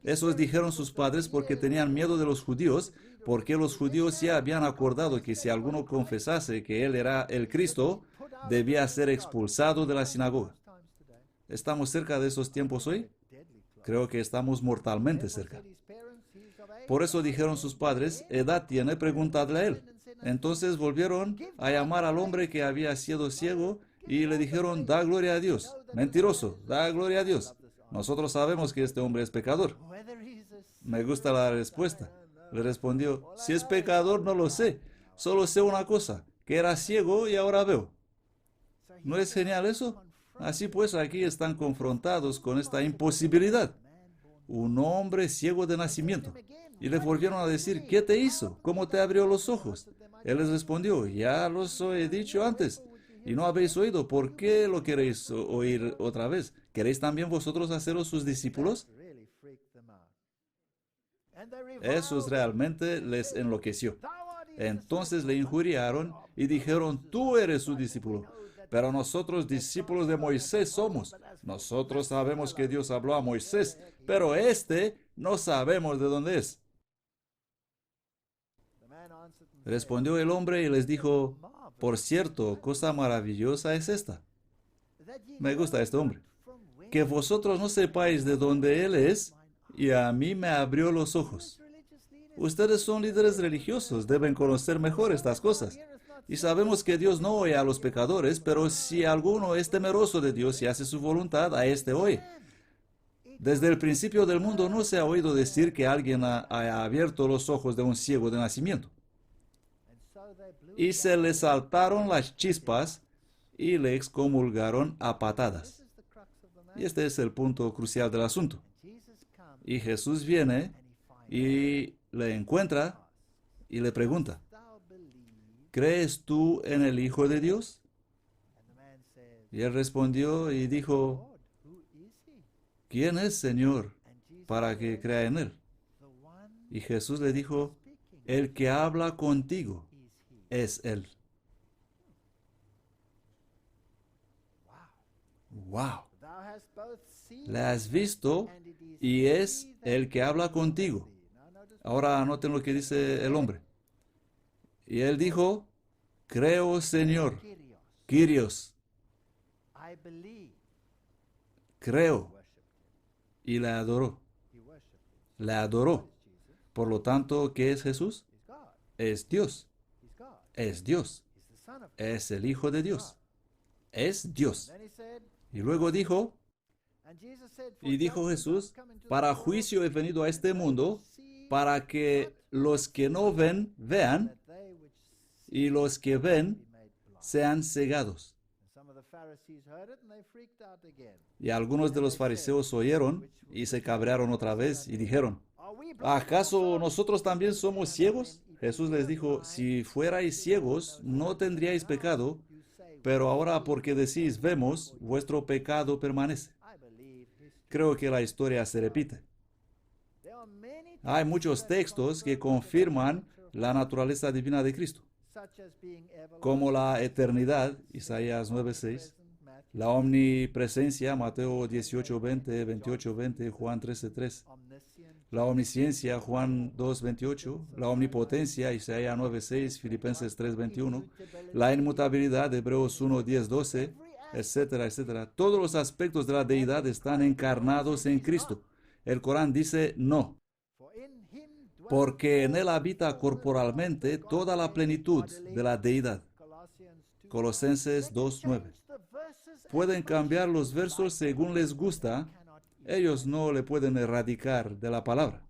Esos dijeron sus padres porque tenían miedo de los judíos, porque los judíos ya habían acordado que si alguno confesase que él era el Cristo, debía ser expulsado de la sinagoga. ¿Estamos cerca de esos tiempos hoy? Creo que estamos mortalmente cerca. Por eso dijeron sus padres, edad tiene, preguntadle a él. Entonces volvieron a llamar al hombre que había sido ciego y le dijeron, da gloria a Dios. Mentiroso, da gloria a Dios. Nosotros sabemos que este hombre es pecador. Me gusta la respuesta. Le respondió, si es pecador no lo sé, solo sé una cosa, que era ciego y ahora veo. ¿No es genial eso? Así pues, aquí están confrontados con esta imposibilidad. Un hombre ciego de nacimiento. Y le volvieron a decir, ¿qué te hizo? ¿Cómo te abrió los ojos? Él les respondió, ya los he dicho antes, y no habéis oído. ¿Por qué lo queréis oír otra vez? ¿Queréis también vosotros haceros sus discípulos? Eso realmente les enloqueció. Entonces le injuriaron y dijeron, tú eres su discípulo, pero nosotros discípulos de Moisés somos. Nosotros sabemos que Dios habló a Moisés, pero no sabemos de dónde es. Respondió el hombre y les dijo, por cierto, cosa maravillosa es esta. Me gusta este hombre. Que vosotros no sepáis de dónde él es, y a mí me abrió los ojos. Ustedes son líderes religiosos, deben conocer mejor estas cosas. Y sabemos que Dios no oye a los pecadores, pero si alguno es temeroso de Dios y hace su voluntad, a este oye. Desde el principio del mundo no se ha oído decir que alguien haya abierto los ojos de un ciego de nacimiento. Y se le saltaron las chispas y le excomulgaron a patadas. Y este es el punto crucial del asunto. Y Jesús viene y le encuentra y le pregunta, ¿crees tú en el Hijo de Dios? Y él respondió y dijo, ¿quién es, Señor, para que crea en él? Y Jesús le dijo, el que habla contigo es él. ¡Wow! Le has visto y es el que habla contigo. Ahora anoten lo que dice el hombre. Y él dijo, creo, Señor, Kyrios, creo. Y le adoró. Le adoró. Por lo tanto, ¿qué es Jesús? Es Dios. Es Dios. Es el Hijo de Dios. Es Dios. Y luego dijo, Jesús, para juicio he venido a este mundo, para que los que no ven, vean, y los que ven, sean cegados. Y algunos de los fariseos oyeron y se cabrearon otra vez y dijeron, ¿acaso nosotros también somos ciegos? Jesús les dijo, si fuerais ciegos, no tendríais pecado, pero ahora porque decís vemos, vuestro pecado permanece. Creo que la historia se repite. Hay muchos textos que confirman la naturaleza divina de Cristo, como la eternidad, Isaías 9:6, la omnipresencia, Mateo 18:20, 28:20, Juan 13:3, la omnisciencia, Juan 2:28, la omnipotencia, Isaías 9:6, Filipenses 3:21, la inmutabilidad, Hebreos 1:10-12, etcétera, etcétera. Todos los aspectos de la deidad están encarnados en Cristo. El Corán dice no, porque en él habita corporalmente toda la plenitud de la deidad. Colosenses 2:9. Pueden cambiar los versos según les gusta, ellos no le pueden erradicar de la palabra.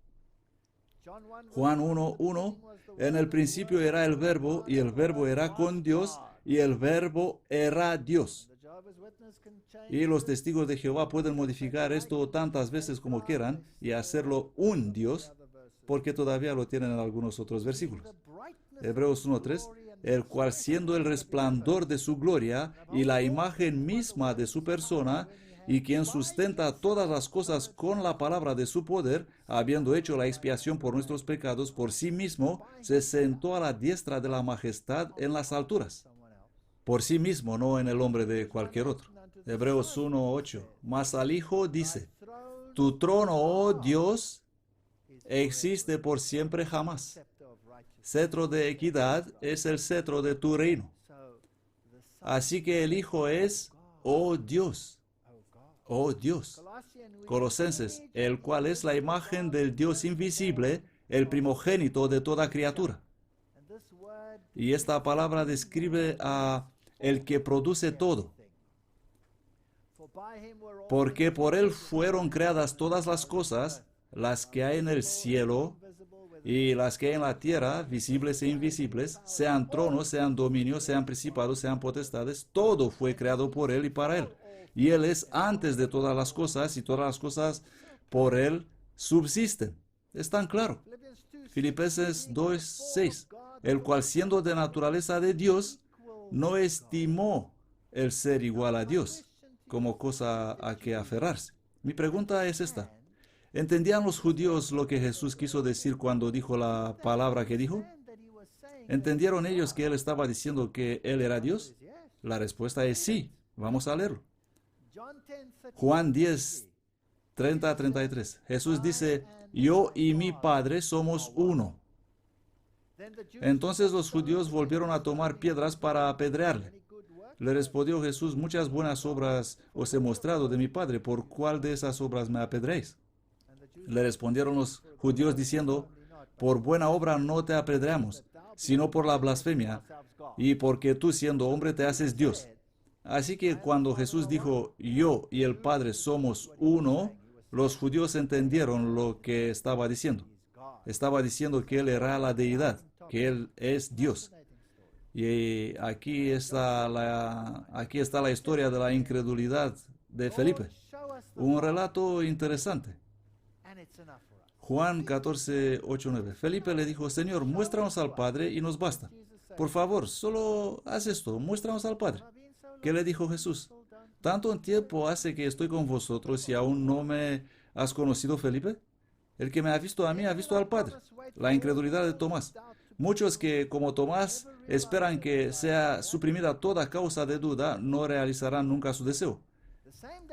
Juan 1:1, en el principio era el verbo, y el verbo era con Dios, y el verbo era Dios. Y los testigos de Jehová pueden modificar esto tantas veces como quieran y hacerlo un Dios, porque todavía lo tienen en algunos otros versículos. Hebreos 1:3, el cual siendo el resplandor de su gloria y la imagen misma de su persona, y quien sustenta todas las cosas con la palabra de su poder, habiendo hecho la expiación por nuestros pecados por sí mismo, se sentó a la diestra de la majestad en las alturas. Por sí mismo, no en el nombre de cualquier otro. Hebreos 1:8, mas al Hijo dice, tu trono, oh Dios, existe por siempre jamás. Cetro de equidad es el cetro de tu reino. Así que el Hijo es, oh Dios, oh Dios. Colosenses, el cual es la imagen del Dios invisible, el primogénito de toda criatura. Y esta palabra describe a el que produce todo. Porque por él fueron creadas todas las cosas, las que hay en el cielo y las que hay en la tierra, visibles e invisibles, sean tronos, sean dominios, sean principados, sean potestades, todo fue creado por él y para él. Y él es antes de todas las cosas, y todas las cosas por él subsisten. Es tan claro. Filipenses 2:6, el cual siendo de naturaleza de Dios, no estimó el ser igual a Dios como cosa a que aferrarse. Mi pregunta es esta. ¿Entendían los judíos lo que Jesús quiso decir cuando dijo la palabra que dijo? ¿Entendieron ellos que él estaba diciendo que él era Dios? La respuesta es sí. Vamos a leerlo. Juan 10:30-33. Jesús dice, yo y mi Padre somos uno. Entonces los judíos volvieron a tomar piedras para apedrearle. Le respondió Jesús, muchas buenas obras os he mostrado de mi Padre, ¿por cuál de esas obras me apedreáis? Le respondieron los judíos diciendo, por buena obra no te apedreamos, sino por la blasfemia, y porque tú siendo hombre te haces Dios. Así que cuando Jesús dijo, yo y el Padre somos uno, los judíos entendieron lo que estaba diciendo. Estaba diciendo que él era la deidad, que él es Dios. Y aquí está la historia de la incredulidad de Felipe. Un relato interesante. Juan 14:8-9. Felipe le dijo, Señor, muéstranos al Padre y nos basta. Por favor, solo haz esto, muéstranos al Padre. ¿Qué le dijo Jesús? ¿Tanto tiempo hace que estoy con vosotros y aún no me has conocido, Felipe? El que me ha visto a mí ha visto al Padre. La incredulidad de Tomás. Muchos que, como Tomás, esperan que sea suprimida toda causa de duda, no realizarán nunca su deseo.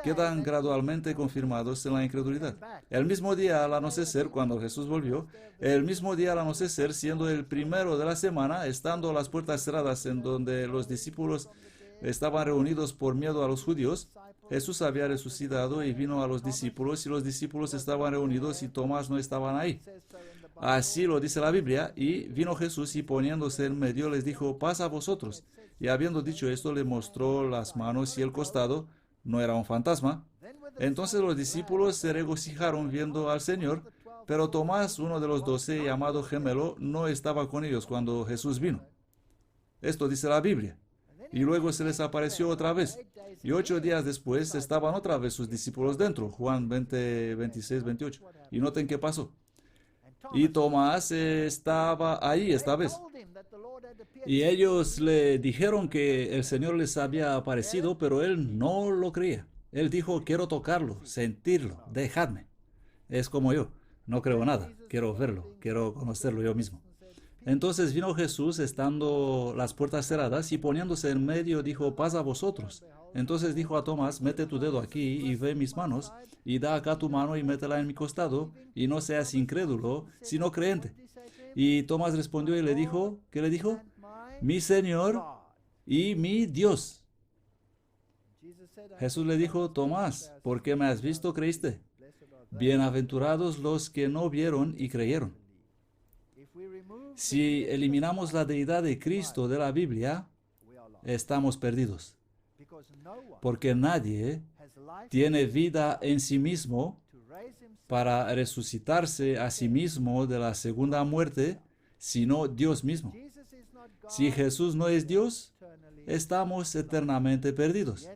Quedan gradualmente confirmados en la incredulidad. El mismo día al anochecer, cuando Jesús volvió, el mismo día al anochecer, siendo el primero de la semana, estando las puertas cerradas en donde los discípulos estaban reunidos por miedo a los judíos, Jesús había resucitado y vino a los discípulos, y los discípulos estaban reunidos y Tomás no estaban ahí. Así lo dice la Biblia, y vino Jesús y poniéndose en medio les dijo, paz a vosotros. Y habiendo dicho esto, le mostró las manos y el costado, no era un fantasma. Entonces los discípulos se regocijaron viendo al Señor, pero Tomás, uno de los 12, llamado Gemelo, no estaba con ellos cuando Jesús vino. Esto dice la Biblia. Y luego se les apareció otra vez. Y 8 días después estaban otra vez sus discípulos dentro. Juan 20, 26, 28. Y noten qué pasó. Y Tomás estaba ahí esta vez. Y ellos le dijeron que el Señor les había aparecido, pero él no lo creía. Él dijo, quiero tocarlo, sentirlo, dejadme. Es como yo, no creo nada, quiero verlo, quiero conocerlo yo mismo. Entonces vino Jesús estando las puertas cerradas y poniéndose en medio dijo, paz a vosotros. Entonces dijo a Tomás, mete tu dedo aquí y ve mis manos, y da acá tu mano y métela en mi costado, y no seas incrédulo, sino creente. Y Tomás respondió y le dijo, ¿qué le dijo? Mi Señor y mi Dios. Jesús le dijo, Tomás, porque me has visto, creíste. Bienaventurados los que no vieron y creyeron. Si eliminamos la deidad de Cristo de la Biblia, estamos perdidos. Porque nadie tiene vida en sí mismo para resucitarse a sí mismo de la segunda muerte, sino Dios mismo. Si Jesús no es Dios, estamos eternamente perdidos.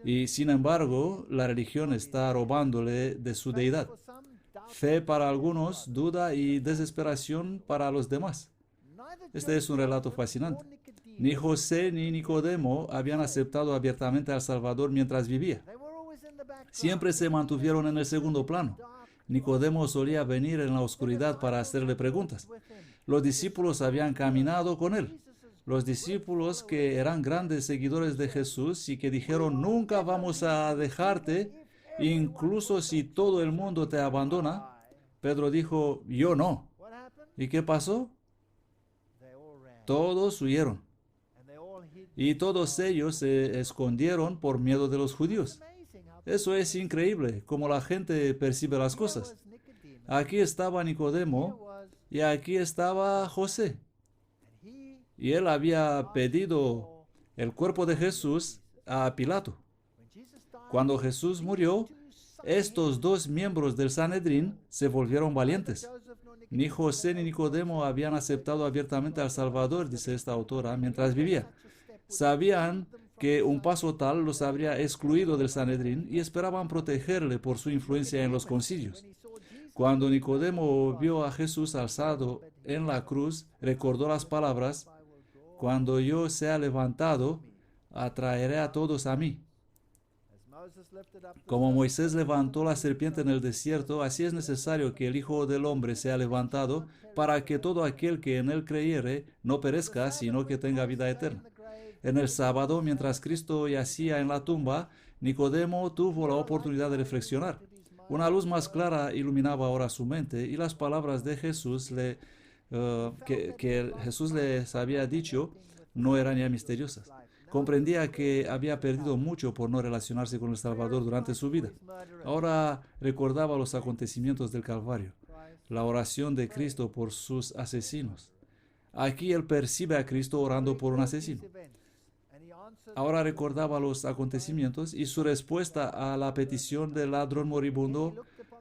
Y sin embargo, la religión está robándole de su deidad. Fe para algunos, duda y desesperación para los demás. Este es un relato fascinante. Ni José ni Nicodemo habían aceptado abiertamente al Salvador mientras vivía. Siempre se mantuvieron en el segundo plano. Nicodemo solía venir en la oscuridad para hacerle preguntas. Los discípulos habían caminado con él. Los discípulos que eran grandes seguidores de Jesús y que dijeron, nunca vamos a dejarte, incluso si todo el mundo te abandona. Pedro dijo, yo no. ¿Y qué pasó? Todos huyeron. y todos ellos se escondieron por miedo de los judíos. Eso es increíble, cómo la gente percibe las cosas. Aquí estaba Nicodemo y aquí estaba José. Y él había pedido el cuerpo de Jesús a Pilato. Cuando Jesús murió, estos dos miembros del Sanedrín se volvieron valientes. Ni José ni Nicodemo habían aceptado abiertamente al Salvador, dice esta autora, mientras vivía. Sabían que un paso tal los habría excluido del Sanedrín y esperaban protegerle por su influencia en los concilios. Cuando Nicodemo vio a Jesús alzado en la cruz, recordó las palabras: cuando yo sea levantado, atraeré a todos a mí. Como Moisés levantó la serpiente en el desierto, así es necesario que el Hijo del Hombre sea levantado, para que todo aquel que en él creyere no perezca, sino que tenga vida eterna. En el sábado, mientras Cristo yacía en la tumba, Nicodemo tuvo la oportunidad de reflexionar. Una luz más clara iluminaba ahora su mente, y las palabras de Jesús que Jesús les había dicho no eran ya misteriosas. Comprendía que había perdido mucho por no relacionarse con el Salvador durante su vida. Ahora recordaba los acontecimientos del Calvario, la oración de Cristo por sus asesinos. Aquí él percibe a Cristo orando por un asesino. Ahora recordaba los acontecimientos y su respuesta a la petición del ladrón moribundo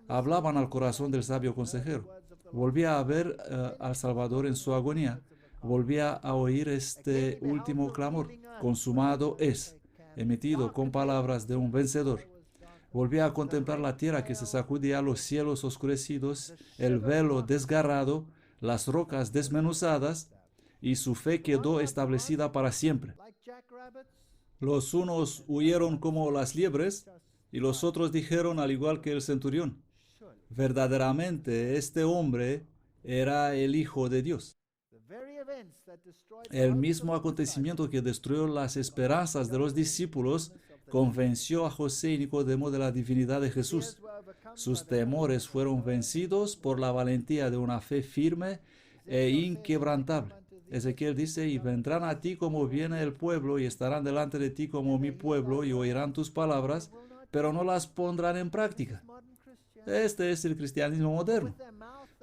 hablaban al corazón del sabio consejero. Volvía a ver al Salvador en su agonía. Volvía a oír este último clamor: consumado es, emitido con palabras de un vencedor. Volvía a contemplar la tierra que se sacudía, los cielos oscurecidos, el velo desgarrado, las rocas desmenuzadas, y su fe quedó establecida para siempre. Los unos huyeron como las liebres, y los otros dijeron, al igual que el centurión: verdaderamente este hombre era el Hijo de Dios. El mismo acontecimiento que destruyó las esperanzas de los discípulos convenció a José y Nicodemo de la divinidad de Jesús. Sus temores fueron vencidos por la valentía de una fe firme e inquebrantable. Ezequiel dice: y vendrán a ti como viene el pueblo, y estarán delante de ti como mi pueblo, y oirán tus palabras, pero no las pondrán en práctica. Este es el cristianismo moderno,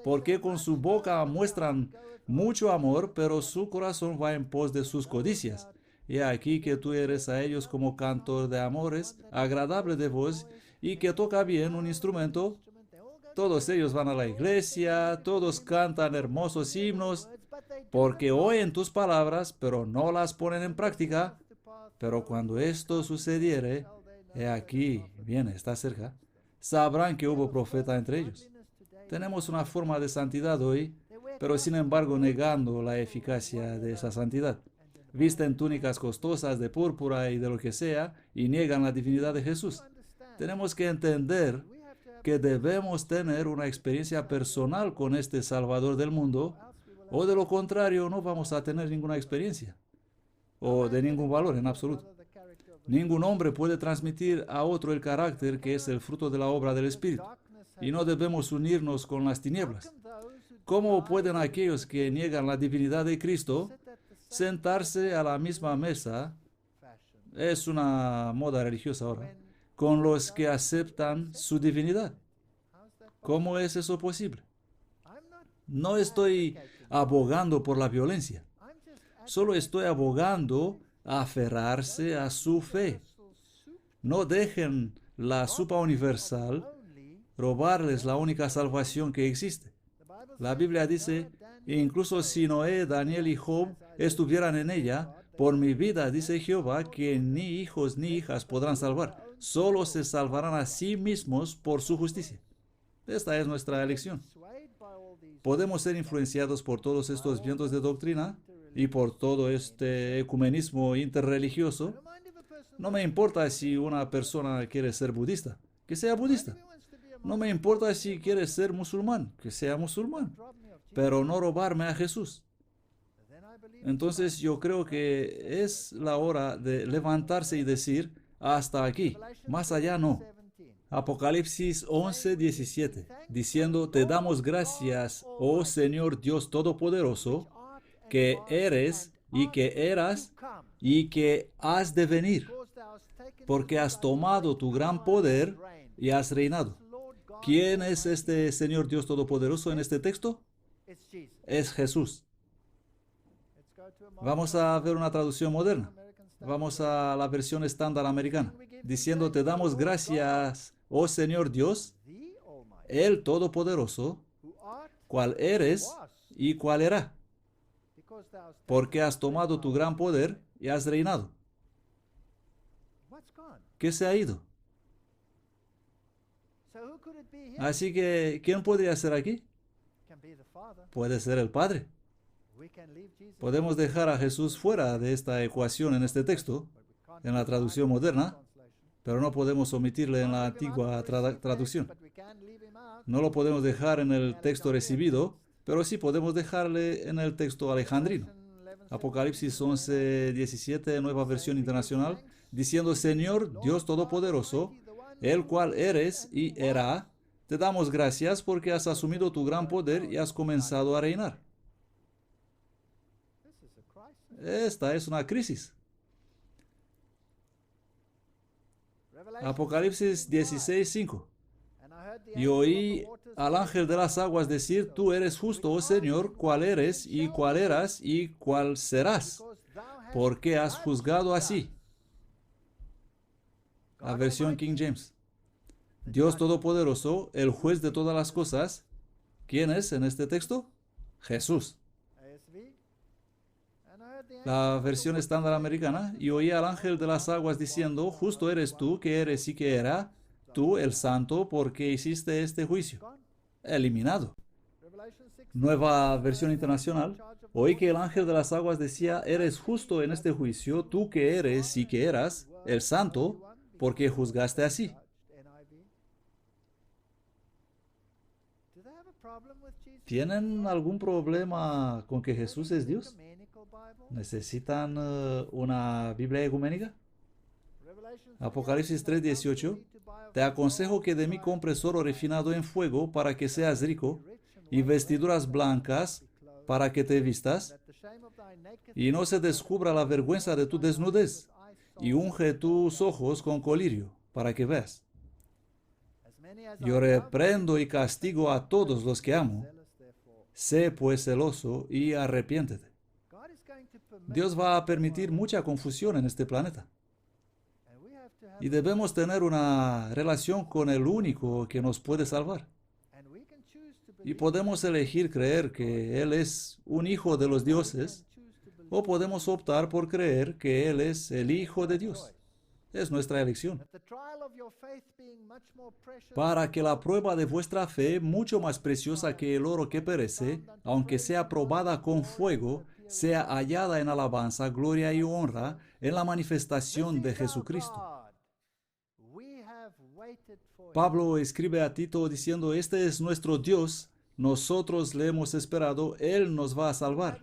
porque con su boca muestran mucho amor, pero su corazón va en pos de sus codicias. Y aquí que tú eres a ellos como cantor de amores, agradable de voz, y que toca bien un instrumento. Todos ellos van a la iglesia, todos cantan hermosos himnos, porque oyen tus palabras, pero no las ponen en práctica. Pero cuando esto sucediere, he aquí, viene, está cerca, sabrán que hubo profeta entre ellos. Tenemos una forma de santidad hoy, pero sin embargo negando la eficacia de esa santidad. Visten túnicas costosas de púrpura y de lo que sea, y niegan la divinidad de Jesús. Tenemos que entender que debemos tener una experiencia personal con este Salvador del mundo, o de lo contrario no vamos a tener ninguna experiencia, o de ningún valor en absoluto. Ningún hombre puede transmitir a otro el carácter que es el fruto de la obra del Espíritu, y no debemos unirnos con las tinieblas. ¿Cómo pueden aquellos que niegan la divinidad de Cristo sentarse a la misma mesa? Es una moda religiosa ahora, con los que aceptan su divinidad. ¿Cómo es eso posible? No estoy abogando por la violencia, solo estoy abogando a aferrarse a su fe. No dejen la supa universal robarles la única salvación que existe. La Biblia dice: incluso si Noé, Daniel y Job estuvieran en ella, por mi vida, dice Jehová, que ni hijos ni hijas podrán salvar, solo se salvarán a sí mismos por su justicia. Esta es nuestra elección. Podemos ser influenciados por todos estos vientos de doctrina y por todo este ecumenismo interreligioso. No me importa si una persona quiere ser budista, que sea budista. No me importa si quiere ser musulmán, que sea musulmán, pero no robarme a Jesús. Entonces yo creo que es la hora de levantarse y decir: hasta aquí, más allá no. Apocalipsis 11:17, diciendo: te damos gracias, oh Señor Dios Todopoderoso, que eres y que eras y que has de venir, porque has tomado tu gran poder y has reinado. ¿Quién es este Señor Dios Todopoderoso en este texto? Es Jesús. Vamos a ver una traducción moderna. Vamos a la versión estándar americana, diciendo: te damos gracias, oh Señor Dios, el Todopoderoso, cual eres y cual era, porque has tomado tu gran poder y has reinado. ¿Qué se ha ido? Así que, ¿quién podría ser aquí? Puede ser el Padre. Podemos dejar a Jesús fuera de esta ecuación en este texto, en la traducción moderna, pero no podemos omitirle en la antigua traducción. No lo podemos dejar en el texto recibido, pero sí podemos dejarle en el texto alejandrino. Apocalipsis 11:17, nueva versión internacional, diciendo: Señor Dios Todopoderoso, el cual eres y era, te damos gracias porque has asumido tu gran poder y has comenzado a reinar. Esta es una crisis. Apocalipsis 16:5. Y oí al ángel de las aguas decir: tú eres justo, oh Señor, cuál eres y cuál eras y cuál serás, porque has juzgado así. La versión King James. Dios Todopoderoso, el juez de todas las cosas. ¿Quién es en este texto? Jesús. La versión estándar americana. Y oí al ángel de las aguas diciendo: justo eres tú, que eres y que era, tú el santo, porque hiciste este juicio. Eliminado. Nueva versión internacional. Oí que el ángel de las aguas decía: eres justo en este juicio, tú que eres y que eras, el santo, porque juzgaste así. ¿Tienen algún problema con que Jesús es Dios? ¿Necesitan una Biblia ecuménica? Apocalipsis 3:18. Te aconsejo que de mí compres oro refinado en fuego para que seas rico, y vestiduras blancas para que te vistas, y no se descubra la vergüenza de tu desnudez, y unge tus ojos con colirio para que veas. Yo reprendo y castigo a todos los que amo. Sé pues celoso y arrepiéntete. Dios va a permitir mucha confusión en este planeta. Y debemos tener una relación con el único que nos puede salvar. Y podemos elegir creer que Él es un hijo de los dioses, o podemos optar por creer que Él es el Hijo de Dios. Es nuestra elección. Para que la prueba de vuestra fe, mucho más preciosa que el oro que perece, aunque sea probada con fuego, sea hallada en alabanza, gloria y honra en la manifestación de Jesucristo. Pablo escribe a Tito diciendo: este es nuestro Dios, nosotros le hemos esperado, Él nos va a salvar.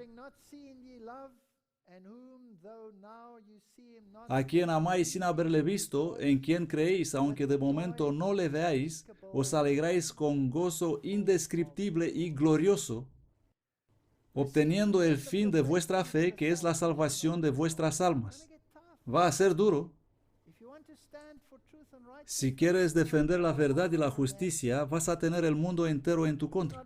A quien amáis sin haberle visto, en quien creéis, aunque de momento no le veáis, os alegráis con gozo indescriptible y glorioso, obteniendo el fin de vuestra fe, que es la salvación de vuestras almas. Va a ser duro. Si quieres defender la verdad y la justicia, vas a tener el mundo entero en tu contra.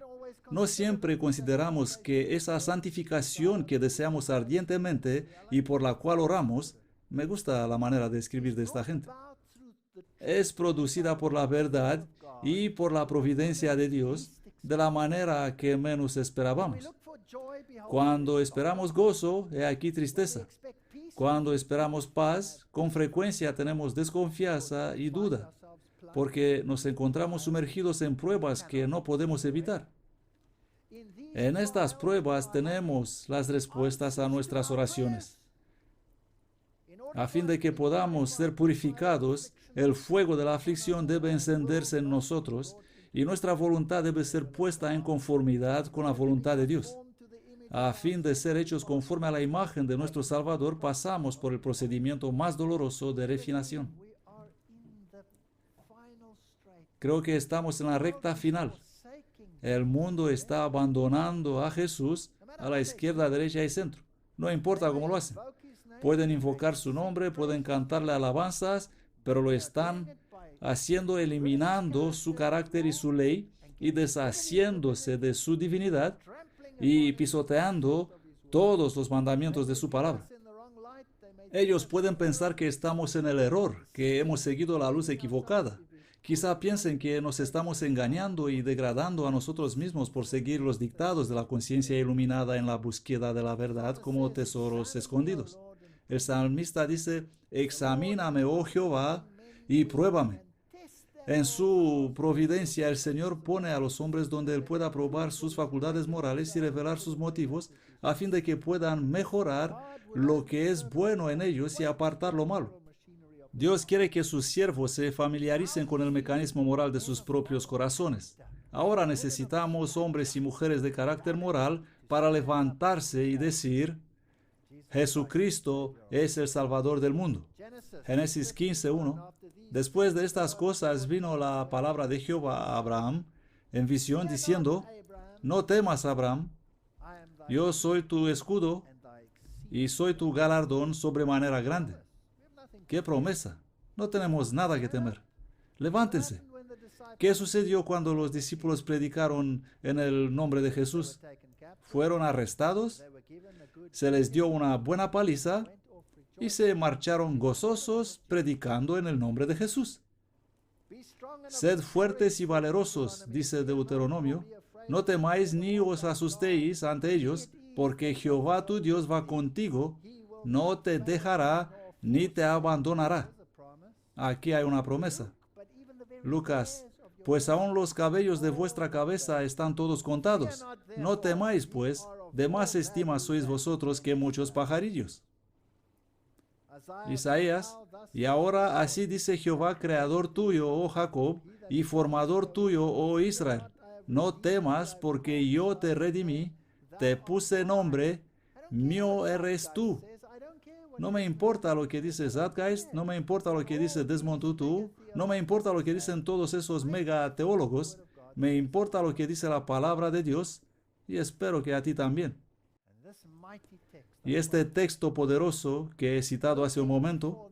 No siempre consideramos que esa santificación que deseamos ardientemente y por la cual oramos, me gusta la manera de escribir de esta gente, es producida por la verdad y por la providencia de Dios de la manera que menos esperábamos. Cuando esperamos gozo, he aquí tristeza. Cuando esperamos paz, con frecuencia tenemos desconfianza y duda, porque nos encontramos sumergidos en pruebas que no podemos evitar. En estas pruebas tenemos las respuestas a nuestras oraciones. A fin de que podamos ser purificados, el fuego de la aflicción debe encenderse en nosotros y nuestra voluntad debe ser puesta en conformidad con la voluntad de Dios. A fin de ser hechos conforme a la imagen de nuestro Salvador, pasamos por el procedimiento más doloroso de refinación. Creo que estamos en la recta final. El mundo está abandonando a Jesús a la izquierda, derecha y centro. No importa cómo lo hacen. Pueden invocar su nombre, pueden cantarle alabanzas, pero lo están haciendo eliminando su carácter y su ley y deshaciéndose de su divinidad y pisoteando todos los mandamientos de su palabra. Ellos pueden pensar que estamos en el error, que hemos seguido la luz equivocada. Quizá piensen que nos estamos engañando y degradando a nosotros mismos por seguir los dictados de la conciencia iluminada en la búsqueda de la verdad como tesoros escondidos. El salmista dice: examíname, oh Jehová, y pruébame. En su providencia, el Señor pone a los hombres donde Él pueda probar sus facultades morales y revelar sus motivos, a fin de que puedan mejorar lo que es bueno en ellos y apartar lo malo. Dios quiere que sus siervos se familiaricen con el mecanismo moral de sus propios corazones. Ahora necesitamos hombres y mujeres de carácter moral para levantarse y decir: Jesucristo es el Salvador del mundo. Génesis 15:1. Después de estas cosas vino la palabra de Jehová a Abraham en visión diciendo: no temas, Abraham, yo soy tu escudo y soy tu galardón sobremanera grande. ¡Qué promesa! No tenemos nada que temer. Levántense. ¿Qué sucedió cuando los discípulos predicaron en el nombre de Jesús? Fueron arrestados, se les dio una buena paliza y se marcharon gozosos predicando en el nombre de Jesús. Sed fuertes y valerosos, dice Deuteronomio, no temáis ni os asustéis ante ellos, porque Jehová tu Dios va contigo, no te dejará ni te abandonará. Aquí hay una promesa. Lucas: pues aún los cabellos de vuestra cabeza están todos contados. No temáis, pues, de más estima sois vosotros que muchos pajarillos. Isaías: y ahora así dice Jehová, creador tuyo, oh Jacob, y formador tuyo, oh Israel. No temas, porque yo te redimí, te puse nombre, mío eres tú. No me importa lo que dice Zeitgeist, no me importa lo que dice Desmond Tutu, no me importa lo que dicen todos esos mega teólogos, me importa lo que dice la palabra de Dios, y espero que a ti también. Y este texto poderoso que he citado hace un momento,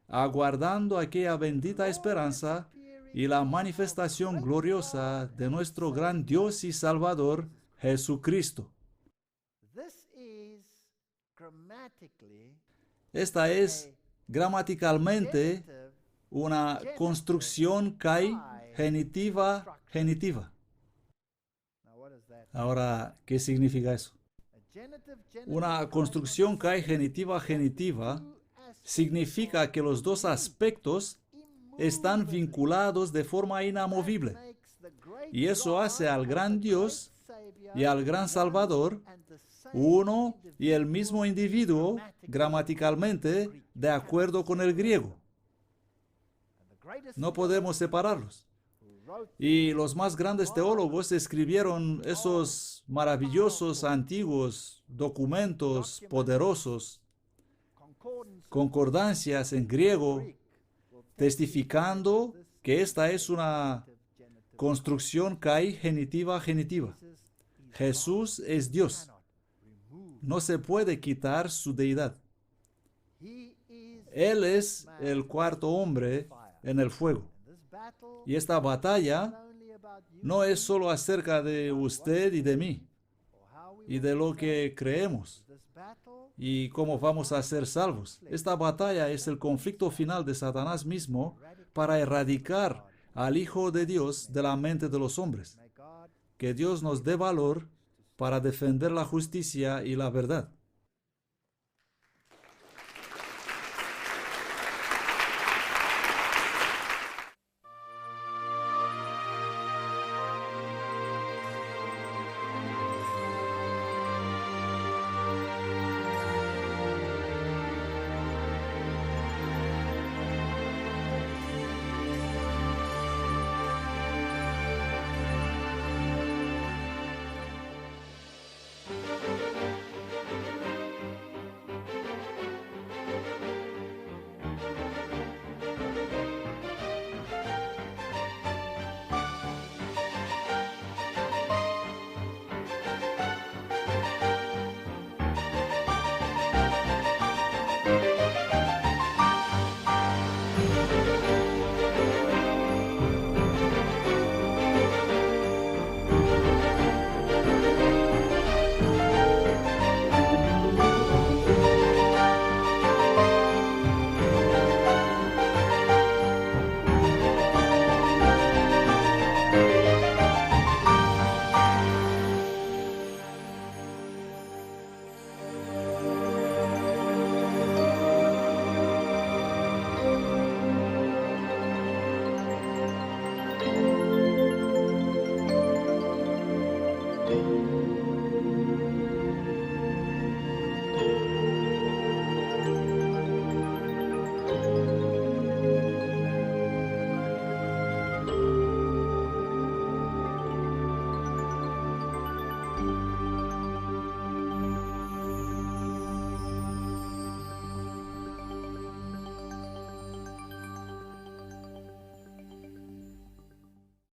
aguardando aquella bendita esperanza y la manifestación gloriosa de nuestro gran Dios y Salvador, Jesucristo. Esta es gramaticalmente una construcción kai genitiva genitiva. Ahora, ¿qué significa eso? Una construcción kai genitiva genitiva significa que los dos aspectos están vinculados de forma inamovible. Y eso hace al gran Dios y al gran Salvador uno y el mismo individuo gramaticalmente de acuerdo con el griego. No podemos separarlos. Y los más grandes teólogos escribieron esos maravillosos antiguos documentos poderosos, concordancias en griego, testificando que esta es una construcción kai genitiva genitiva. Jesús es Dios. No se puede quitar su deidad. Él es el cuarto hombre en el fuego. Y esta batalla no es solo acerca de usted y de mí, y de lo que creemos, y cómo vamos a ser salvos. Esta batalla es el conflicto final de Satanás mismo para erradicar al Hijo de Dios de la mente de los hombres. Que Dios nos dé valor para defender la justicia y la verdad.